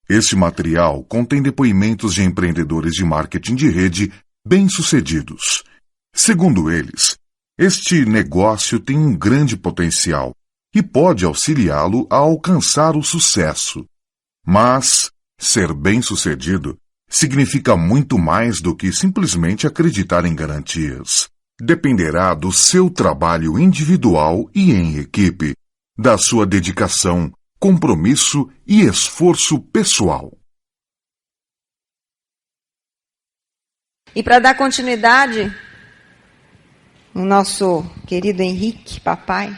Este material contém depoimentos de empreendedores de marketing de rede bem-sucedidos. Segundo eles, este negócio tem um grande potencial e pode auxiliá-lo a alcançar o sucesso. Mas ser bem-sucedido significa muito mais do que simplesmente acreditar em garantias. Dependerá do seu trabalho individual e em equipe, da sua dedicação, compromisso e esforço pessoal. E para dar continuidade, o nosso querido Henrique, papai,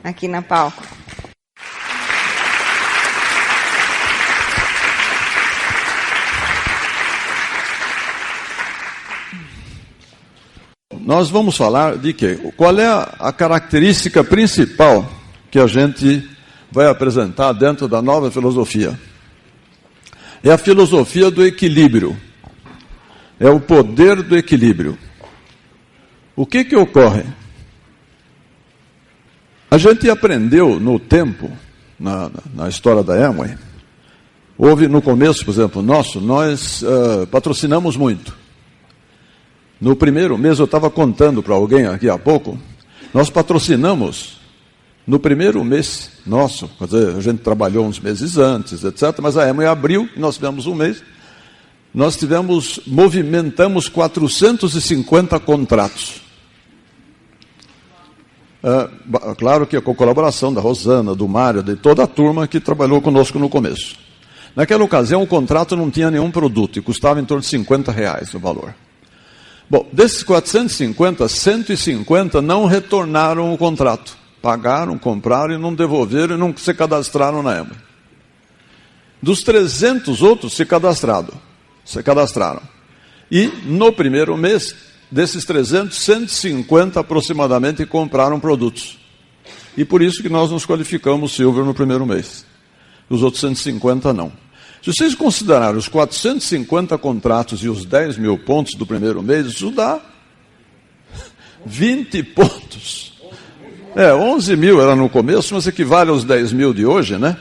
aqui na palco. Nós vamos falar de quê? Qual é a característica principal que a gente vai apresentar dentro da nova filosofia? É a filosofia do equilíbrio. É o poder do equilíbrio. O que ocorre? A gente aprendeu no tempo, na história da Amway, houve no começo, por exemplo, nós patrocinamos muito. No primeiro mês, eu estava contando para alguém aqui há pouco, nós patrocinamos no primeiro mês nosso, quer dizer, a gente trabalhou uns meses antes, etc., mas a Amway abriu, e nós tivemos um mês, nós movimentamos 450 contratos. Claro que com colaboração da Rosana, do Mário, de toda a turma que trabalhou conosco no começo. Naquela ocasião, o contrato não tinha nenhum produto e custava em torno de R$50 o valor. Bom, desses 450, 150 não retornaram o contrato. Pagaram, compraram e não devolveram e não se cadastraram na Amway. Dos 300 outros se cadastraram. E no primeiro mês, desses 300, 150 aproximadamente compraram produtos. E por isso que nós nos qualificamos Silver no primeiro mês. Os outros 150 não. Se vocês considerarem os 450 contratos e os 10 mil pontos do primeiro mês, isso dá 20 pontos. 11 mil era no começo, mas equivale aos 10 mil de hoje, né?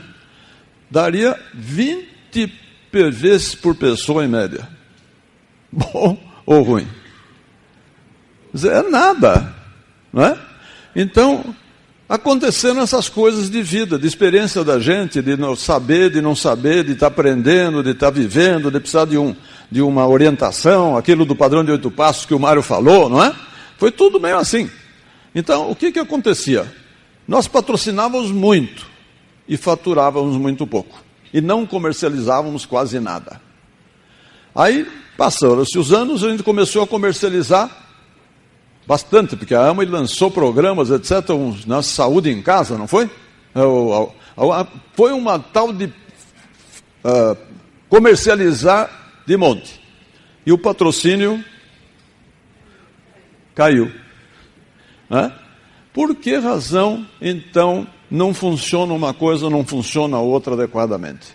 Daria 20 PVs por pessoa em média. Bom ou ruim? É nada, não é? Então, acontecendo essas coisas de vida, de experiência da gente, de não saber, de estar aprendendo, de estar vivendo, de precisar de uma orientação, aquilo do padrão de 8 passos que o Mário falou, não é? Foi tudo meio assim. Então, o que acontecia? Nós patrocinávamos muito e faturávamos muito pouco. E não comercializávamos quase nada. Aí, passaram-se os anos, a gente começou a comercializar bastante, porque a Amway lançou programas, etc., na saúde em casa, não foi? Foi uma tal de comercializar de monte. E o patrocínio caiu. Por que razão, então, não funciona uma coisa, não funciona a outra adequadamente?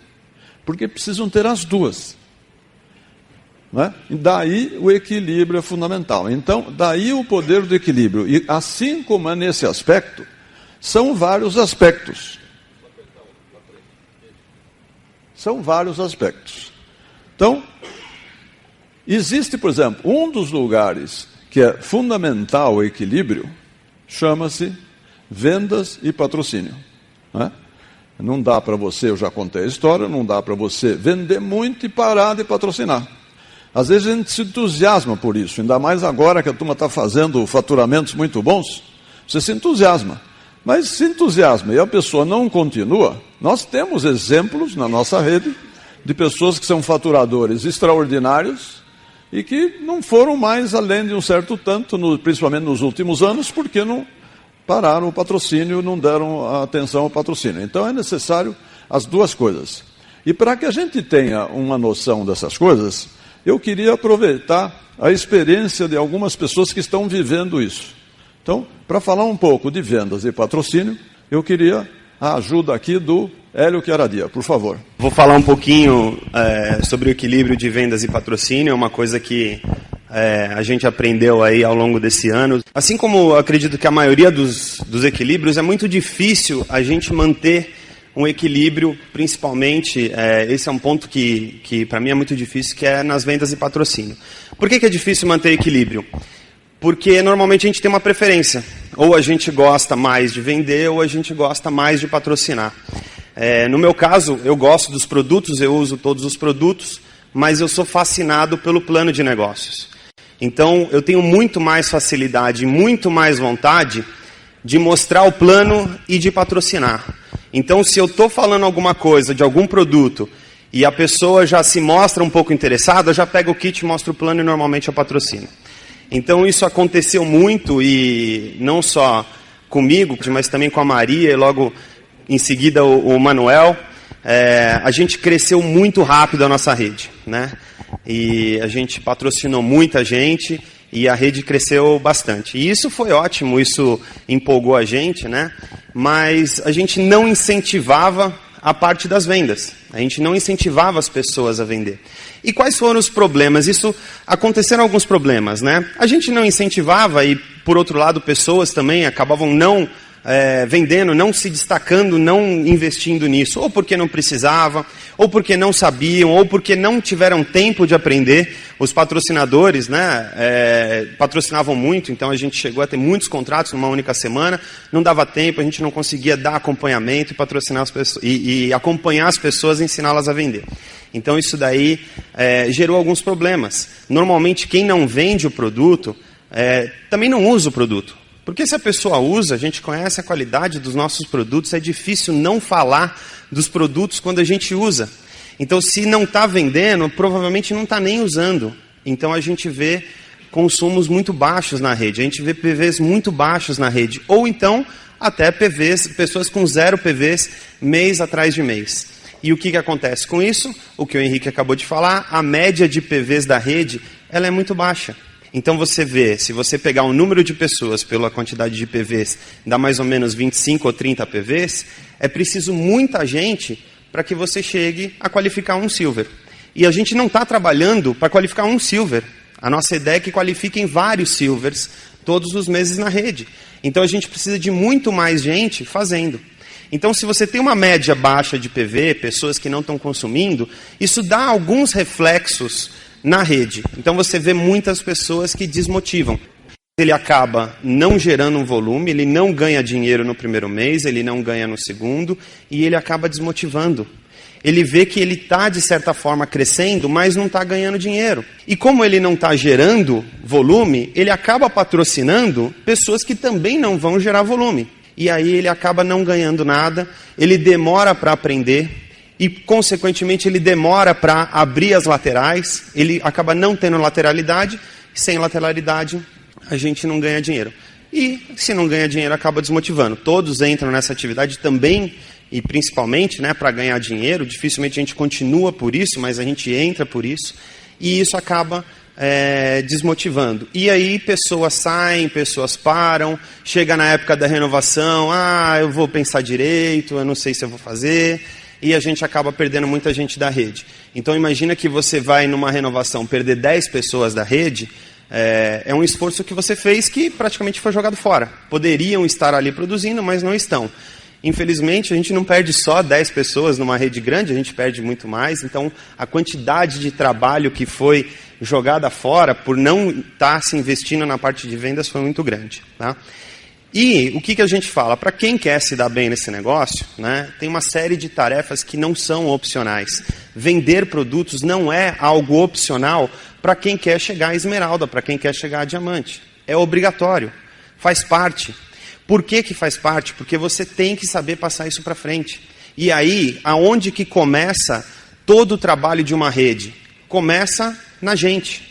Porque precisam ter as duas. Daí o equilíbrio é fundamental. Então, daí o poder do equilíbrio. E assim como é nesse aspecto, são vários aspectos. Então, existe, por exemplo, um dos lugares que é fundamental o equilíbrio, chama-se vendas e patrocínio. Não dá para você, eu já contei a história, não dá para você vender muito e parar de patrocinar. Às vezes a gente se entusiasma por isso, ainda mais agora que a turma está fazendo faturamentos muito bons, você se entusiasma. Mas se entusiasma e a pessoa não continua, nós temos exemplos na nossa rede de pessoas que são faturadores extraordinários e que não foram mais além de um certo tanto, principalmente nos últimos anos, porque não pararam o patrocínio, não deram atenção ao patrocínio. Então é necessário as duas coisas. E para que a gente tenha uma noção dessas coisas, eu queria aproveitar a experiência de algumas pessoas que estão vivendo isso. Então, para falar um pouco de vendas e patrocínio, eu queria a ajuda aqui do Hélio Chiaradia, por favor. Vou falar um pouquinho sobre o equilíbrio de vendas e patrocínio, é uma coisa que a gente aprendeu aí ao longo desse ano. Assim como eu acredito que a maioria dos equilíbrios, é muito difícil a gente manter um equilíbrio, principalmente, esse é um ponto que para mim é muito difícil, que é nas vendas e patrocínio. Por que é difícil manter equilíbrio? Porque normalmente a gente tem uma preferência. Ou a gente gosta mais de vender, ou a gente gosta mais de patrocinar. No meu caso, eu gosto dos produtos, eu uso todos os produtos, mas eu sou fascinado pelo plano de negócios. Então, eu tenho muito mais facilidade, muito mais vontade de mostrar o plano e de patrocinar. Então, se eu estou falando alguma coisa de algum produto e a pessoa já se mostra um pouco interessada, eu já pego o kit, mostro o plano e normalmente eu patrocino. Então, isso aconteceu muito, e não só comigo, mas também com a Maria e logo em seguida o Manuel. A gente cresceu muito rápido a nossa rede, né? E a gente patrocinou muita gente e a rede cresceu bastante. E isso foi ótimo, isso empolgou a gente, né? Mas a gente não incentivava a parte das vendas. A gente não incentivava as pessoas a vender. E quais foram os problemas? Aconteceram alguns problemas, né? A gente não incentivava e, por outro lado, pessoas também acabavam não vendendo, não se destacando, não investindo nisso, ou porque não precisava, ou porque não sabiam, ou porque não tiveram tempo de aprender. Os patrocinadores, né, patrocinavam muito, então a gente chegou a ter muitos contratos numa única semana, não dava tempo, a gente não conseguia dar acompanhamento e patrocinar as pessoas, e acompanhar as pessoas e ensiná-las a vender. Então isso daí gerou alguns problemas. Normalmente quem não vende o produto também não usa o produto. Porque se a pessoa usa, a gente conhece a qualidade dos nossos produtos, é difícil não falar dos produtos quando a gente usa. Então, se não está vendendo, provavelmente não está nem usando. Então, a gente vê consumos muito baixos na rede, a gente vê PVs muito baixos na rede. Ou então, até PVs, pessoas com 0 PVs mês atrás de mês. E o que acontece com isso? O que o Henrique acabou de falar, a média de PVs da rede ela é muito baixa. Então você vê, se você pegar o número de pessoas pela quantidade de PVs, dá mais ou menos 25 ou 30 PVs, é preciso muita gente para que você chegue a qualificar um Silver. E a gente não está trabalhando para qualificar um Silver. A nossa ideia é que qualifiquem vários Silvers todos os meses na rede. Então a gente precisa de muito mais gente fazendo. Então, se você tem uma média baixa de PV, pessoas que não estão consumindo, isso dá alguns reflexos na rede. Então você vê muitas pessoas que desmotivam. Ele acaba não gerando um volume, ele não ganha dinheiro no primeiro mês, ele não ganha no segundo, e ele acaba desmotivando. Ele vê que ele está, de certa forma, crescendo, mas não está ganhando dinheiro. E como ele não está gerando volume, ele acaba patrocinando pessoas que também não vão gerar volume. E aí ele acaba não ganhando nada, ele demora para aprender, e, consequentemente, ele demora para abrir as laterais, ele acaba não tendo lateralidade, e sem lateralidade a gente não ganha dinheiro. E, se não ganha dinheiro, acaba desmotivando. Todos entram nessa atividade também, e principalmente, né, para ganhar dinheiro, dificilmente a gente continua por isso, mas a gente entra por isso, e isso acaba desmotivando. E aí pessoas saem, pessoas param, chega na época da renovação, eu vou pensar direito, eu não sei se eu vou fazer... E a gente acaba perdendo muita gente da rede. Então imagina que você vai numa renovação perder 10 pessoas da rede, é um esforço que você fez que praticamente foi jogado fora. Poderiam estar ali produzindo, mas não estão. Infelizmente, a gente não perde só 10 pessoas numa rede grande, a gente perde muito mais. Então, a quantidade de trabalho que foi jogada fora por não estar se investindo na parte de vendas foi muito grande, tá? E o que a gente fala? Para quem quer se dar bem nesse negócio, né, tem uma série de tarefas que não são opcionais. Vender produtos não é algo opcional para quem quer chegar a esmeralda, para quem quer chegar a diamante. É obrigatório, faz parte. Por que faz parte? Porque você tem que saber passar isso para frente. E aí, aonde que começa todo o trabalho de uma rede? Começa na gente.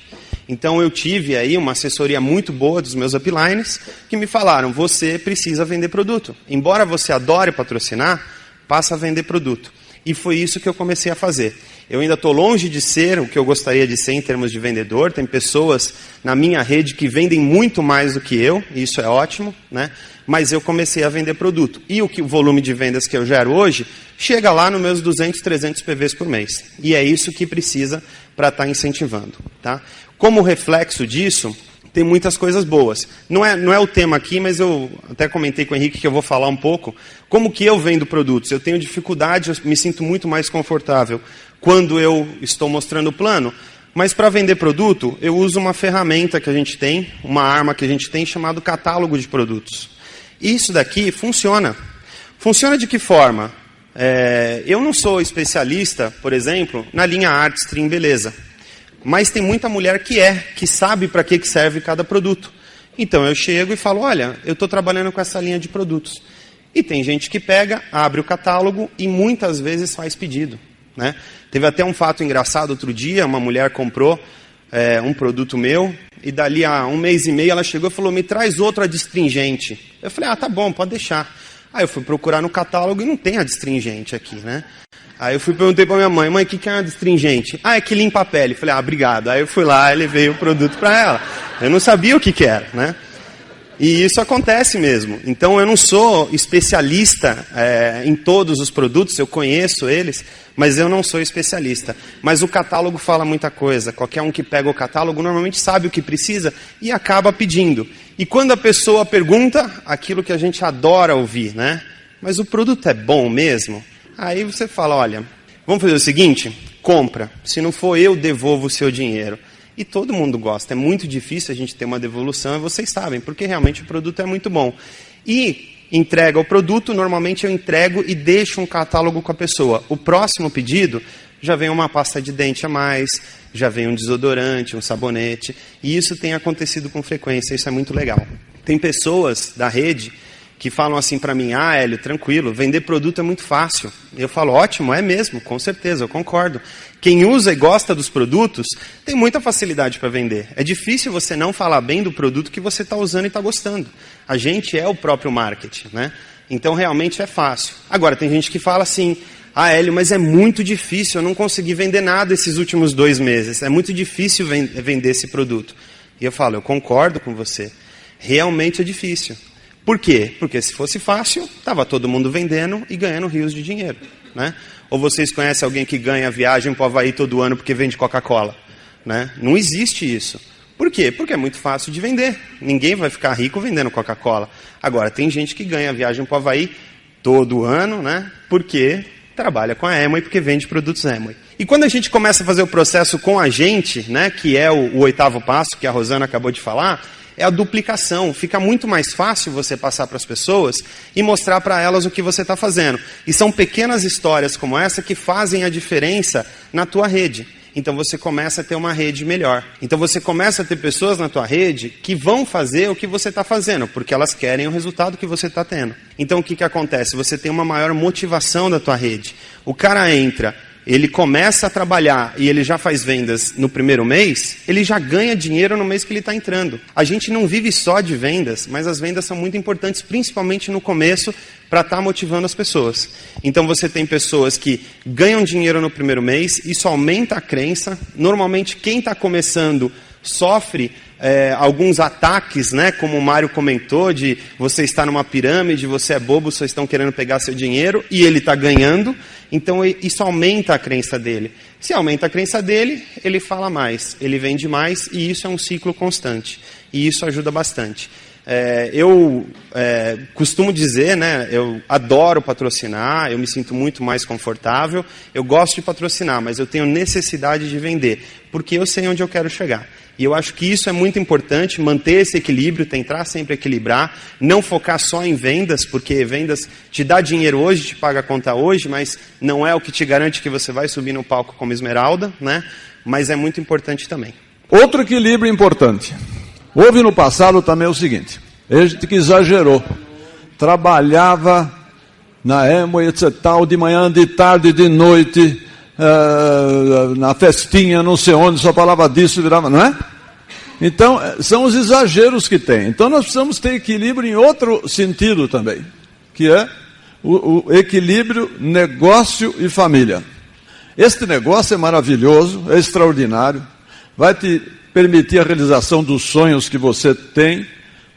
Então eu tive aí uma assessoria muito boa dos meus uplines que me falaram, você precisa vender produto. Embora você adore patrocinar, passa a vender produto. E foi isso que eu comecei a fazer. Eu ainda estou longe de ser o que eu gostaria de ser em termos de vendedor. Tem pessoas na minha rede que vendem muito mais do que eu, e isso é ótimo, né? Mas eu comecei a vender produto. E o volume de vendas que eu gero hoje chega lá nos meus 200, 300 PVs por mês. E é isso que precisa para estar incentivando, tá? Como reflexo disso, tem muitas coisas boas. Não é o tema aqui, mas eu até comentei com o Henrique que eu vou falar um pouco. Como que eu vendo produtos? Eu tenho dificuldade, eu me sinto muito mais confortável quando eu estou mostrando o plano. Mas para vender produto, eu uso uma ferramenta que a gente tem, uma arma que a gente tem, chamado catálogo de produtos. Isso daqui funciona. Funciona de que forma? Eu não sou especialista, por exemplo, na linha arte, stream, beleza. Mas tem muita mulher que sabe para que serve cada produto. Então eu chego e falo, olha, eu estou trabalhando com essa linha de produtos. E tem gente que pega, abre o catálogo e muitas vezes faz pedido, né? Teve até um fato engraçado outro dia, uma mulher comprou um produto meu, e dali a 1 mês e meio ela chegou e falou, me traz outro adstringente. Eu falei, tá bom, pode deixar. Aí eu fui procurar no catálogo e não tem adstringente aqui, né? Aí eu perguntei pra minha mãe, o que é um adstringente? É que limpa a pele. Eu falei, obrigado. Aí eu fui lá e levei o produto para ela. Eu não sabia o que era, né? E isso acontece mesmo. Então eu não sou especialista em todos os produtos, eu conheço eles, mas eu não sou especialista. Mas o catálogo fala muita coisa. Qualquer um que pega o catálogo normalmente sabe o que precisa e acaba pedindo. E quando a pessoa pergunta, aquilo que a gente adora ouvir, né? Mas o produto é bom mesmo? Aí você fala, olha, vamos fazer o seguinte, compra. Se não for eu, devolvo o seu dinheiro. E todo mundo gosta. É muito difícil a gente ter uma devolução, e vocês sabem, porque realmente o produto é muito bom. E entrega o produto, normalmente eu entrego e deixo um catálogo com a pessoa. O próximo pedido já vem uma pasta de dente a mais, já vem um desodorante, um sabonete. E isso tem acontecido com frequência, isso é muito legal. Tem pessoas da rede que falam assim para mim, Hélio, tranquilo, vender produto é muito fácil. Eu falo, ótimo, é mesmo, com certeza, eu concordo. Quem usa e gosta dos produtos tem muita facilidade para vender. É difícil você não falar bem do produto que você está usando e está gostando. A gente é o próprio marketing, né? Então realmente é fácil. Agora, tem gente que fala assim, Hélio, mas é muito difícil, eu não consegui vender nada esses últimos 2 meses. É muito difícil vender esse produto. E eu falo, eu concordo com você. Realmente é difícil. Por quê? Porque se fosse fácil, estava todo mundo vendendo e ganhando rios de dinheiro, né? Ou vocês conhecem alguém que ganha viagem para o Havaí todo ano porque vende Coca-Cola, né? Não existe isso. Por quê? Porque é muito fácil de vender. Ninguém vai ficar rico vendendo Coca-Cola. Agora, tem gente que ganha viagem para o Havaí todo ano, né? Porque trabalha com a Amway, porque vende produtos Amway. E quando a gente começa a fazer o processo com a gente, né, que é o 8º passo que a Rosana acabou de falar, é a duplicação. Fica muito mais fácil você passar para as pessoas e mostrar para elas o que você está fazendo. E são pequenas histórias como essa que fazem a diferença na tua rede. Então você começa a ter uma rede melhor. Então você começa a ter pessoas na tua rede que vão fazer o que você está fazendo, porque elas querem o resultado que você está tendo. Então o que acontece? Você tem uma maior motivação da tua rede. O cara entra, ele começa a trabalhar e ele já faz vendas no primeiro mês, ele já ganha dinheiro no mês que ele está entrando. A gente não vive só de vendas, mas as vendas são muito importantes, principalmente no começo, para estar motivando as pessoas. Então você tem pessoas que ganham dinheiro no primeiro mês, isso aumenta a crença. Normalmente quem está começando sofre alguns ataques, né, como o Mário comentou, de você está numa pirâmide, você é bobo, só estão querendo pegar seu dinheiro, e ele está ganhando, então isso aumenta a crença dele. Se aumenta a crença dele, ele fala mais, ele vende mais, e isso é um ciclo constante, e isso ajuda bastante. Eu costumo dizer, né, eu adoro patrocinar, eu me sinto muito mais confortável, eu gosto de patrocinar, mas eu tenho necessidade de vender, porque eu sei onde eu quero chegar. E eu acho que isso é muito importante, manter esse equilíbrio, tentar sempre equilibrar, não focar só em vendas, porque vendas te dá dinheiro hoje, te paga a conta hoje, mas não é o que te garante que você vai subir no palco como esmeralda, né? Mas é muito importante também. Outro equilíbrio importante. Houve no passado também o seguinte, a gente que exagerou, trabalhava na Amway, etc., tal, de manhã, de tarde, de noite, na festinha, não sei onde, só falava disso, virava, não é? Então, são os exageros que tem. Então, nós precisamos ter equilíbrio em outro sentido também, que é o equilíbrio negócio e família. Este negócio é maravilhoso, é extraordinário, vai te permitir a realização dos sonhos que você tem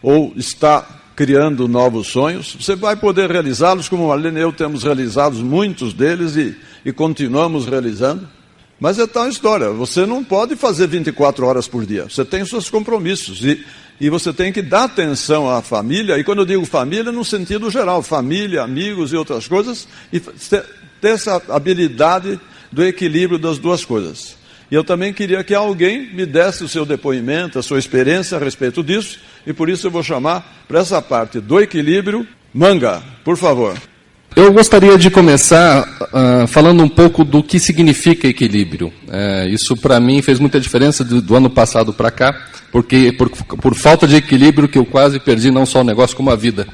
ou está criando novos sonhos. Você vai poder realizá-los, como a Marlene e eu temos realizado muitos deles e continuamos realizando. Mas é tal história, você não pode fazer 24 horas por dia, você tem os seus compromissos e você tem que dar atenção à família, e quando eu digo família, no sentido geral, família, amigos e outras coisas, e ter essa habilidade do equilíbrio das duas coisas. E eu também queria que alguém me desse o seu depoimento, a sua experiência a respeito disso, e por isso eu vou chamar para essa parte do equilíbrio, Manga, por favor. Eu gostaria de começar falando um pouco do que significa equilíbrio. Isso, para mim, fez muita diferença do ano passado para cá, porque por falta de equilíbrio que eu quase perdi não só o negócio como a vida.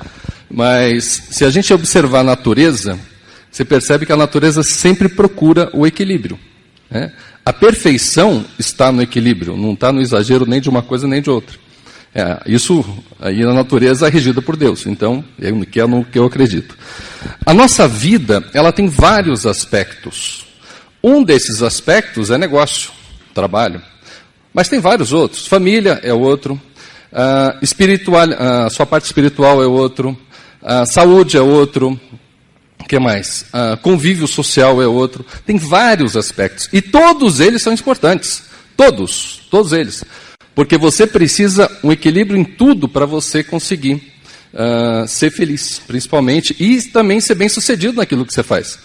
Mas, se a gente observar a natureza, você percebe que a natureza sempre procura o equilíbrio. A perfeição está no equilíbrio, não está no exagero nem de uma coisa nem de outra. Isso aí na natureza é regida por Deus, então é no que eu acredito. A nossa vida, ela tem vários aspectos. Um desses aspectos é negócio, trabalho, mas tem vários outros. Família é outro, a sua parte espiritual é outro, saúde é outro, o que mais? Convívio social é outro. Tem vários aspectos e todos eles são importantes, todos eles. Porque você precisa um equilíbrio em tudo para você conseguir ser feliz, principalmente, e também ser bem-sucedido naquilo que você faz.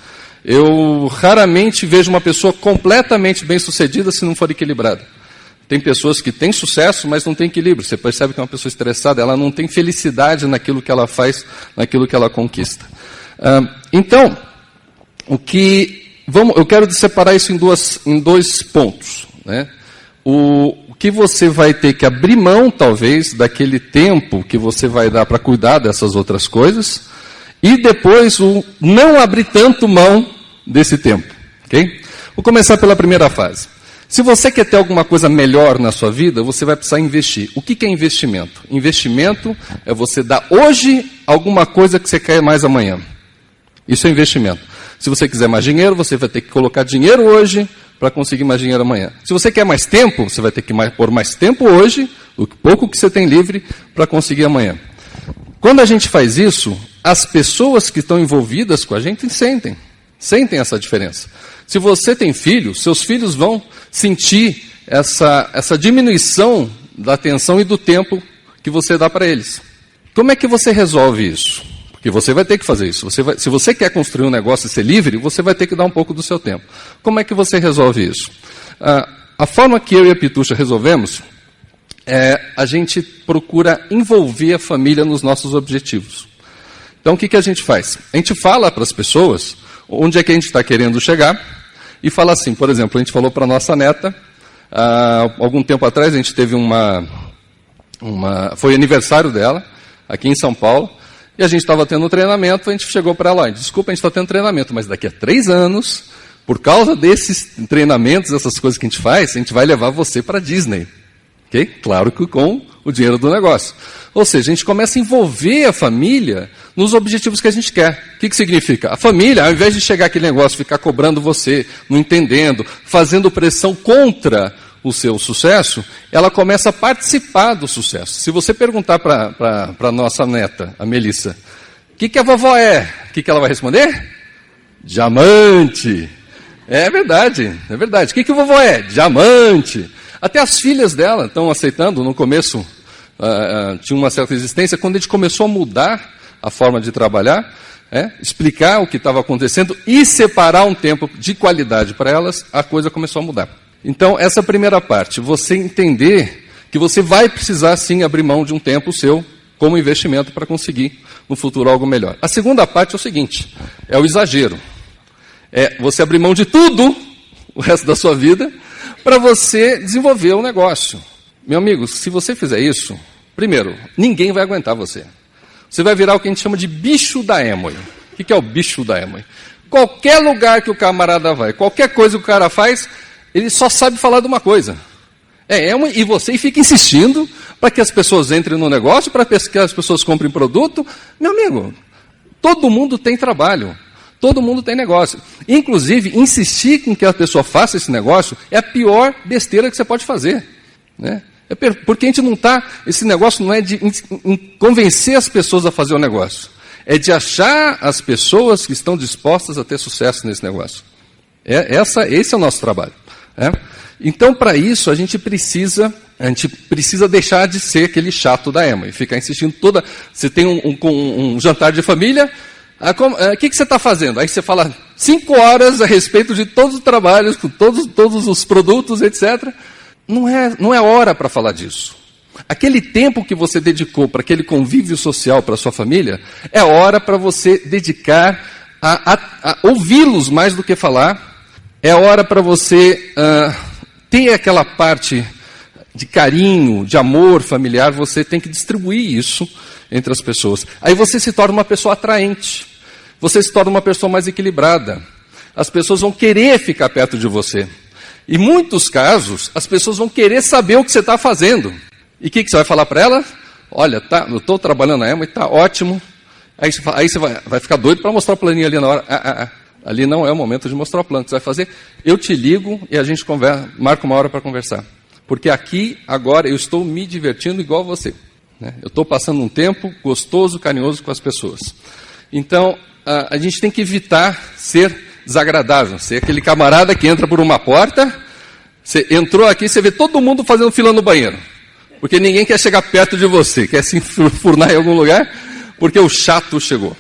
Eu raramente vejo uma pessoa completamente bem-sucedida se não for equilibrada. Tem pessoas que têm sucesso, mas não têm equilíbrio. Você percebe que é uma pessoa estressada, ela não tem felicidade naquilo que ela faz, naquilo que ela conquista. Então, eu quero separar isso em dois pontos, né? O que você vai ter que abrir mão, talvez, daquele tempo que você vai dar para cuidar dessas outras coisas, e depois o não abrir tanto mão desse tempo. Okay? Vou começar pela primeira fase. Se você quer ter alguma coisa melhor na sua vida, você vai precisar investir. O que é investimento? Investimento é você dar hoje alguma coisa que você quer mais amanhã. Isso é investimento. Se você quiser mais dinheiro, você vai ter que colocar dinheiro hoje para conseguir mais dinheiro amanhã. Se você quer mais tempo, você vai ter que pôr mais tempo hoje, o pouco que você tem livre, para conseguir amanhã. Quando a gente faz isso, as pessoas que estão envolvidas com a gente sentem essa diferença. Se você tem filhos, seus filhos vão sentir essa diminuição da atenção e do tempo que você dá para eles. Como é que você resolve isso? Porque você vai ter que fazer isso. Se você quer construir um negócio e ser livre, você vai ter que dar um pouco do seu tempo. Como é que você resolve isso? A forma que eu e a Pitucha resolvemos a gente procura envolver a família nos nossos objetivos. Então, o que a gente faz? A gente fala para as pessoas onde é que a gente está querendo chegar e fala assim, por exemplo, a gente falou para a nossa neta, algum tempo atrás a gente teve foi aniversário dela, aqui em São Paulo, e a gente estava tendo um treinamento, a gente chegou para ela, desculpa, a gente está tendo treinamento, mas daqui a 3 anos, por causa desses treinamentos, essas coisas que a gente faz, a gente vai levar você para a Disney. Okay? Claro que com o dinheiro do negócio. Ou seja, a gente começa a envolver a família nos objetivos que a gente quer. O que significa? A família, ao invés de chegar aquele negócio, ficar cobrando você, não entendendo, fazendo pressão contra o seu sucesso, ela começa a participar do sucesso. Se você perguntar para a nossa neta, a Melissa, o que a vovó é? O que ela vai responder? Diamante. É verdade. O que a vovó é? Diamante. Até as filhas dela estão aceitando. No começo tinha uma certa resistência. Quando a gente começou a mudar a forma de trabalhar, explicar o que estava acontecendo e separar um tempo de qualidade para elas, a coisa começou a mudar. Então, essa primeira parte, você entender que você vai precisar sim abrir mão de um tempo seu como investimento para conseguir no futuro algo melhor. A segunda parte é o seguinte, é o exagero. É você abrir mão de tudo, o resto da sua vida, para você desenvolver um negócio. Meu amigo, se você fizer isso, primeiro, ninguém vai aguentar você. Você vai virar o que a gente chama de bicho da Amway. O que é o bicho da Amway? Qualquer lugar que o camarada vai, qualquer coisa que o cara faz, ele só sabe falar de uma coisa. E você fica insistindo para que as pessoas entrem no negócio, para que as pessoas comprem produto. Meu amigo, todo mundo tem trabalho. Todo mundo tem negócio. Inclusive, insistir com que a pessoa faça esse negócio é a pior besteira que você pode fazer. Né? Porque a gente não está... Esse negócio não é de convencer as pessoas a fazer o negócio. É de achar as pessoas que estão dispostas a ter sucesso nesse negócio. Esse é o nosso trabalho. Então, para isso, a gente precisa deixar de ser aquele chato da Amway, ficar insistindo toda... Você tem um jantar de família, o que você está fazendo? Aí você fala 5 horas a respeito de todos os trabalhos, com todos os produtos, etc. Não é hora para falar disso. Aquele tempo que você dedicou para aquele convívio social para a sua família, é hora para você dedicar a ouvi-los mais do que falar. É hora para você ter aquela parte de carinho, de amor familiar, você tem que distribuir isso entre as pessoas. Aí você se torna uma pessoa atraente, você se torna uma pessoa mais equilibrada. As pessoas vão querer ficar perto de você. Em muitos casos, as pessoas vão querer saber o que você está fazendo. E o que você vai falar para ela? Olha, eu estou trabalhando na Amway, está ótimo. Aí você vai ficar doido para mostrar o planinho ali na hora. Ali não é o momento de mostrar o plano. O que você vai fazer? Eu te ligo e a gente marca uma hora para conversar. Porque aqui, agora, eu estou me divertindo igual você. Eu estou passando um tempo gostoso, carinhoso com as pessoas. Então, a gente tem que evitar ser desagradável, ser aquele camarada que entra por uma porta, você entrou aqui, você vê todo mundo fazendo fila no banheiro. Porque ninguém quer chegar perto de você, quer se enfurnar em algum lugar, porque o chato chegou.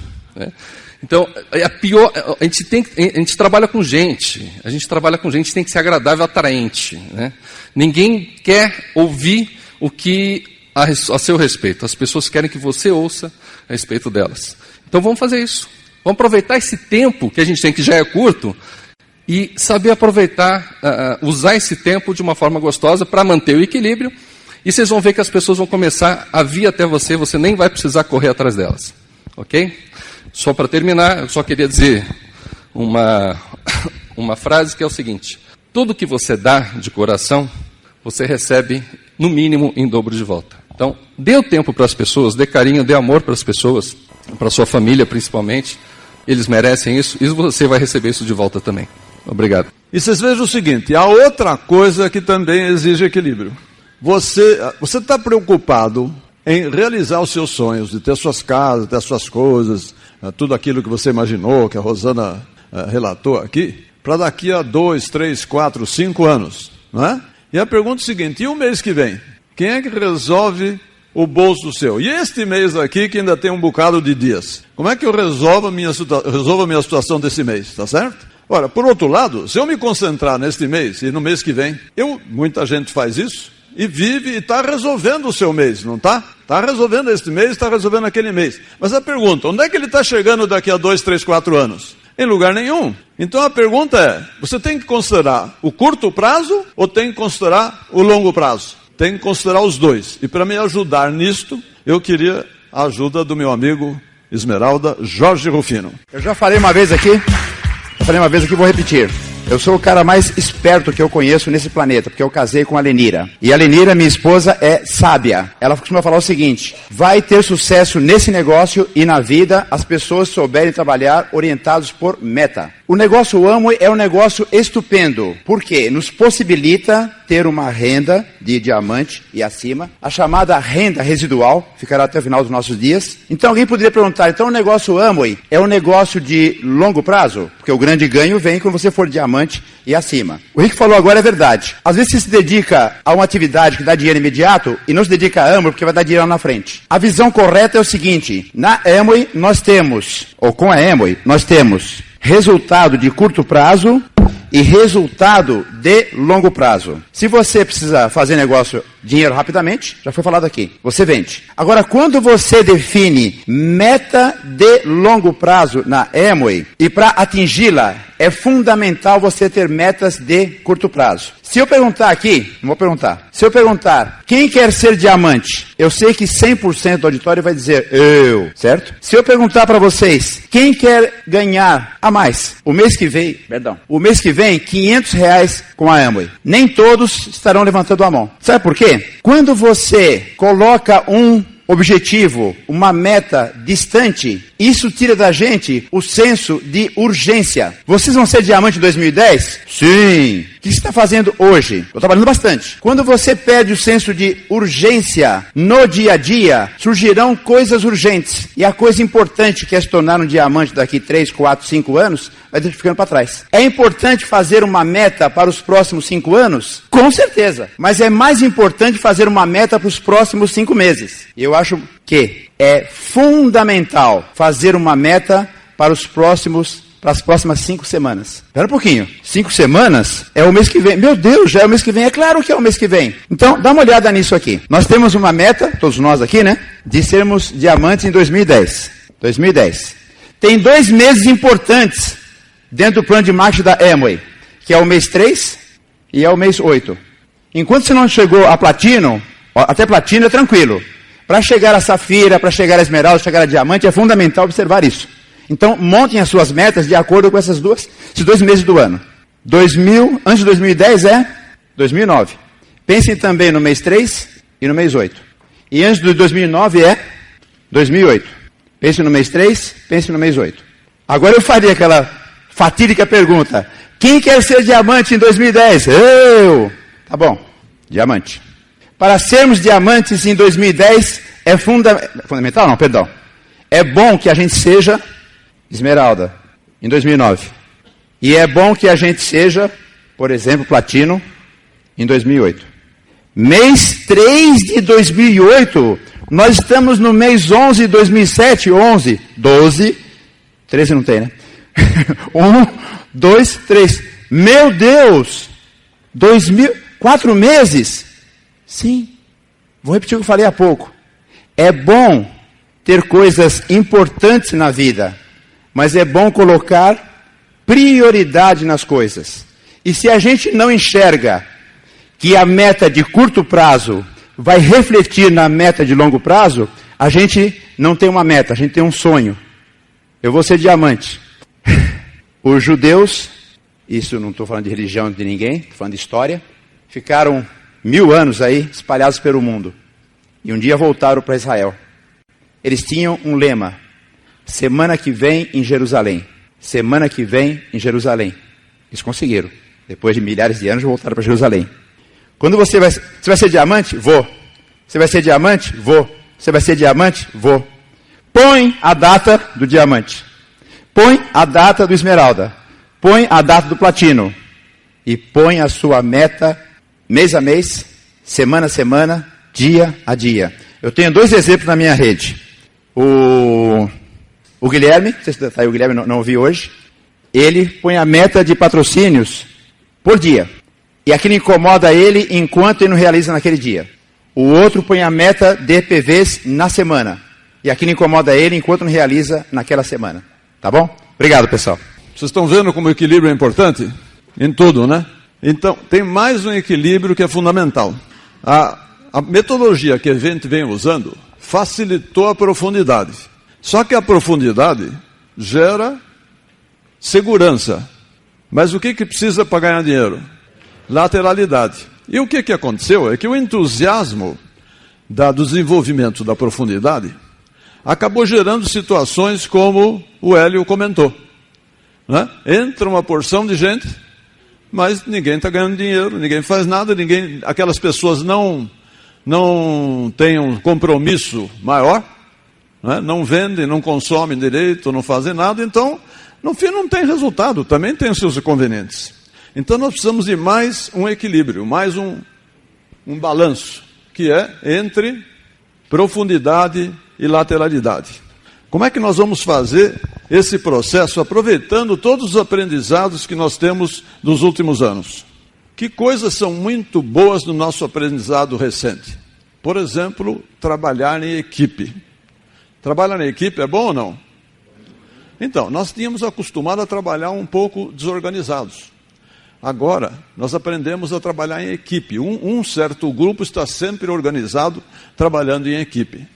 Então, a gente trabalha com gente, tem que ser agradável, atraente. Ninguém quer ouvir o que a seu respeito. As pessoas querem que você ouça a respeito delas. Então vamos fazer isso. Vamos aproveitar esse tempo que a gente tem, que já é curto, e saber aproveitar, usar esse tempo de uma forma gostosa para manter o equilíbrio. E vocês vão ver que as pessoas vão começar a vir até você, você nem vai precisar correr atrás delas. Ok? Só para terminar, eu só queria dizer uma frase que é o seguinte: tudo que você dá de coração, você recebe, no mínimo, em dobro de volta. Então, dê o tempo para as pessoas, dê carinho, dê amor para as pessoas, para a sua família principalmente. Eles merecem isso e você vai receber isso de volta também. Obrigado. E vocês vejam o seguinte, há outra coisa que também exige equilíbrio. Você está preocupado em realizar os seus sonhos, de ter suas casas, ter suas coisas, tudo aquilo que você imaginou, que a Rosana relatou aqui, para daqui a 2, 3, 4, 5 anos. Não é? E a pergunta é o seguinte, e o mês que vem? Quem é que resolve o bolso seu? E este mês aqui, que ainda tem um bocado de dias? Como é que eu resolvo a minha situação desse mês? Está certo? Ora, por outro lado, se eu me concentrar neste mês e no mês que vem, muita gente faz isso, e vive e está resolvendo o seu mês, não está? Está resolvendo este mês, está resolvendo aquele mês. Mas a pergunta, onde é que ele está chegando daqui a 2, 3, 4 anos? Em lugar nenhum. Então a pergunta é, você tem que considerar o curto prazo ou tem que considerar o longo prazo? Tem que considerar os dois. E para me ajudar nisto, eu queria a ajuda do meu amigo Esmeralda, Jorge Rufino. Eu já falei uma vez aqui, vou repetir. Eu sou o cara mais esperto que eu conheço nesse planeta, porque eu casei com a Lenira. E a Lenira, minha esposa, é sábia. Ela costuma falar o seguinte: vai ter sucesso nesse negócio e na vida as pessoas souberem trabalhar orientados por meta. O negócio Amway é um negócio estupendo, porque nos possibilita ter uma renda de diamante e acima, a chamada renda residual, ficará até o final dos nossos dias. Então alguém poderia perguntar, então o negócio Amway é um negócio de longo prazo? Porque o grande ganho vem quando você for diamante e acima. O Rick falou agora é verdade. Às vezes você se dedica a uma atividade que dá dinheiro imediato e não se dedica a Amway porque vai dar dinheiro lá na frente. A visão correta é o seguinte, na Amway nós temos, ou com a Amway, nós temos resultado de curto prazo e resultado de longo prazo. Se você precisa fazer negócio, dinheiro rapidamente, já foi falado aqui, você vende. Agora, quando você define meta de longo prazo na Amway, e para atingi-la, é fundamental você ter metas de curto prazo. Se eu perguntar aqui, não vou perguntar, se eu perguntar, quem quer ser diamante? Eu sei que 100% do auditório vai dizer, eu, certo? Se eu perguntar para vocês, quem quer ganhar a mais? O mês que vem, R$500 com a Amway. Nem todos estarão levantando a mão. Sabe por quê? Quando você coloca um objetivo, uma meta distante, isso tira da gente o senso de urgência. Vocês vão ser diamante em 2010? Sim. O que você está fazendo hoje? Estou trabalhando bastante. Quando você perde o senso de urgência no dia a dia, surgirão coisas urgentes. E a coisa importante que é se tornar um diamante daqui 3, 4, 5 anos, vai ficando para trás. É importante fazer uma meta para os próximos 5 anos? Com certeza. Mas é mais importante fazer uma meta para os próximos 5 meses. Eu acho que é fundamental fazer uma meta para as próximas 5 semanas. Espera um pouquinho. 5 semanas é o mês que vem. Meu Deus, já é o mês que vem. É claro que é o mês que vem. Então, dá uma olhada nisso aqui. Nós temos uma meta, todos nós aqui, né? De sermos diamantes em 2010. 2010. Tem 2 meses importantes dentro do plano de marketing da Amway, que é o mês 3 e é o mês 8. Enquanto você não chegou a platino, até platino é tranquilo. Para chegar a safira, para chegar a esmeralda, chegar a diamante, é fundamental observar isso. Então, montem as suas metas de acordo com esses 2 meses do ano. Antes de 2010 é 2009. Pensem também no mês 3 e no mês 8. E antes de 2009 é 2008. Pense no mês 3, pense no mês 8. Agora eu faria aquela fatídica pergunta: quem quer ser diamante em 2010? Eu! Tá bom, diamante. Para sermos diamantes em 2010 é fundamental, não, perdão. É bom que a gente seja esmeralda em 2009. E é bom que a gente seja, por exemplo, platino em 2008. Mês 3 de 2008, nós estamos no mês 11 de 2007, 11, 12, 13 não tem, né? 1, 2, 3. Meu Deus! 4 meses? Sim. Vou repetir o que eu falei há pouco. É bom ter coisas importantes na vida, mas é bom colocar prioridade nas coisas. E se a gente não enxerga que a meta de curto prazo vai refletir na meta de longo prazo, a gente não tem uma meta, a gente tem um sonho. Eu vou ser diamante. Os judeus, isso não estou falando de religião de ninguém, estou falando de história, ficaram 1000 anos aí espalhados pelo mundo. E um dia voltaram para Israel. Eles tinham um lema: semana que vem em Jerusalém. Semana que vem em Jerusalém. Eles conseguiram. Depois de milhares de anos voltaram para Jerusalém. Quando você vai ser diamante? Vou. Você vai ser diamante? Vou. Você vai ser diamante? Vou. Põe a data do diamante. Põe a data do esmeralda. Põe a data do platino. E põe a sua meta mês a mês, semana a semana, dia a dia. Eu tenho 2 exemplos na minha rede. O Guilherme, não sei se está aí o Guilherme, não ouvi hoje. Ele põe a meta de patrocínios por dia. E aquilo incomoda ele enquanto ele não realiza naquele dia. O outro põe a meta de PVs na semana. E aquilo incomoda ele enquanto não realiza naquela semana. Tá bom? Obrigado, pessoal. Vocês estão vendo como o equilíbrio é importante? Em tudo, né? Então, tem mais um equilíbrio que é fundamental. A metodologia que a gente vem usando facilitou a profundidade. Só que a profundidade gera segurança. Mas o que precisa para ganhar dinheiro? Lateralidade. E o que aconteceu é que o entusiasmo do desenvolvimento da profundidade acabou gerando situações como o Hélio comentou. Né? Entra uma porção de gente, mas ninguém está ganhando dinheiro, ninguém faz nada, aquelas pessoas não têm um compromisso maior, né? Não vendem, não consomem direito, não fazem nada, então, no fim não tem resultado, também tem os seus inconvenientes. Então nós precisamos de mais um equilíbrio, mais um balanço, que é entre profundidade e lateralidade. Como é que nós vamos fazer esse processo aproveitando todos os aprendizados que nós temos dos últimos anos? Que coisas são muito boas no nosso aprendizado recente? Por exemplo, trabalhar em equipe. Trabalhar em equipe é bom ou não? Então, nós tínhamos acostumado a trabalhar um pouco desorganizados. Agora, nós aprendemos a trabalhar em equipe. Um certo grupo está sempre organizado, trabalhando em equipe.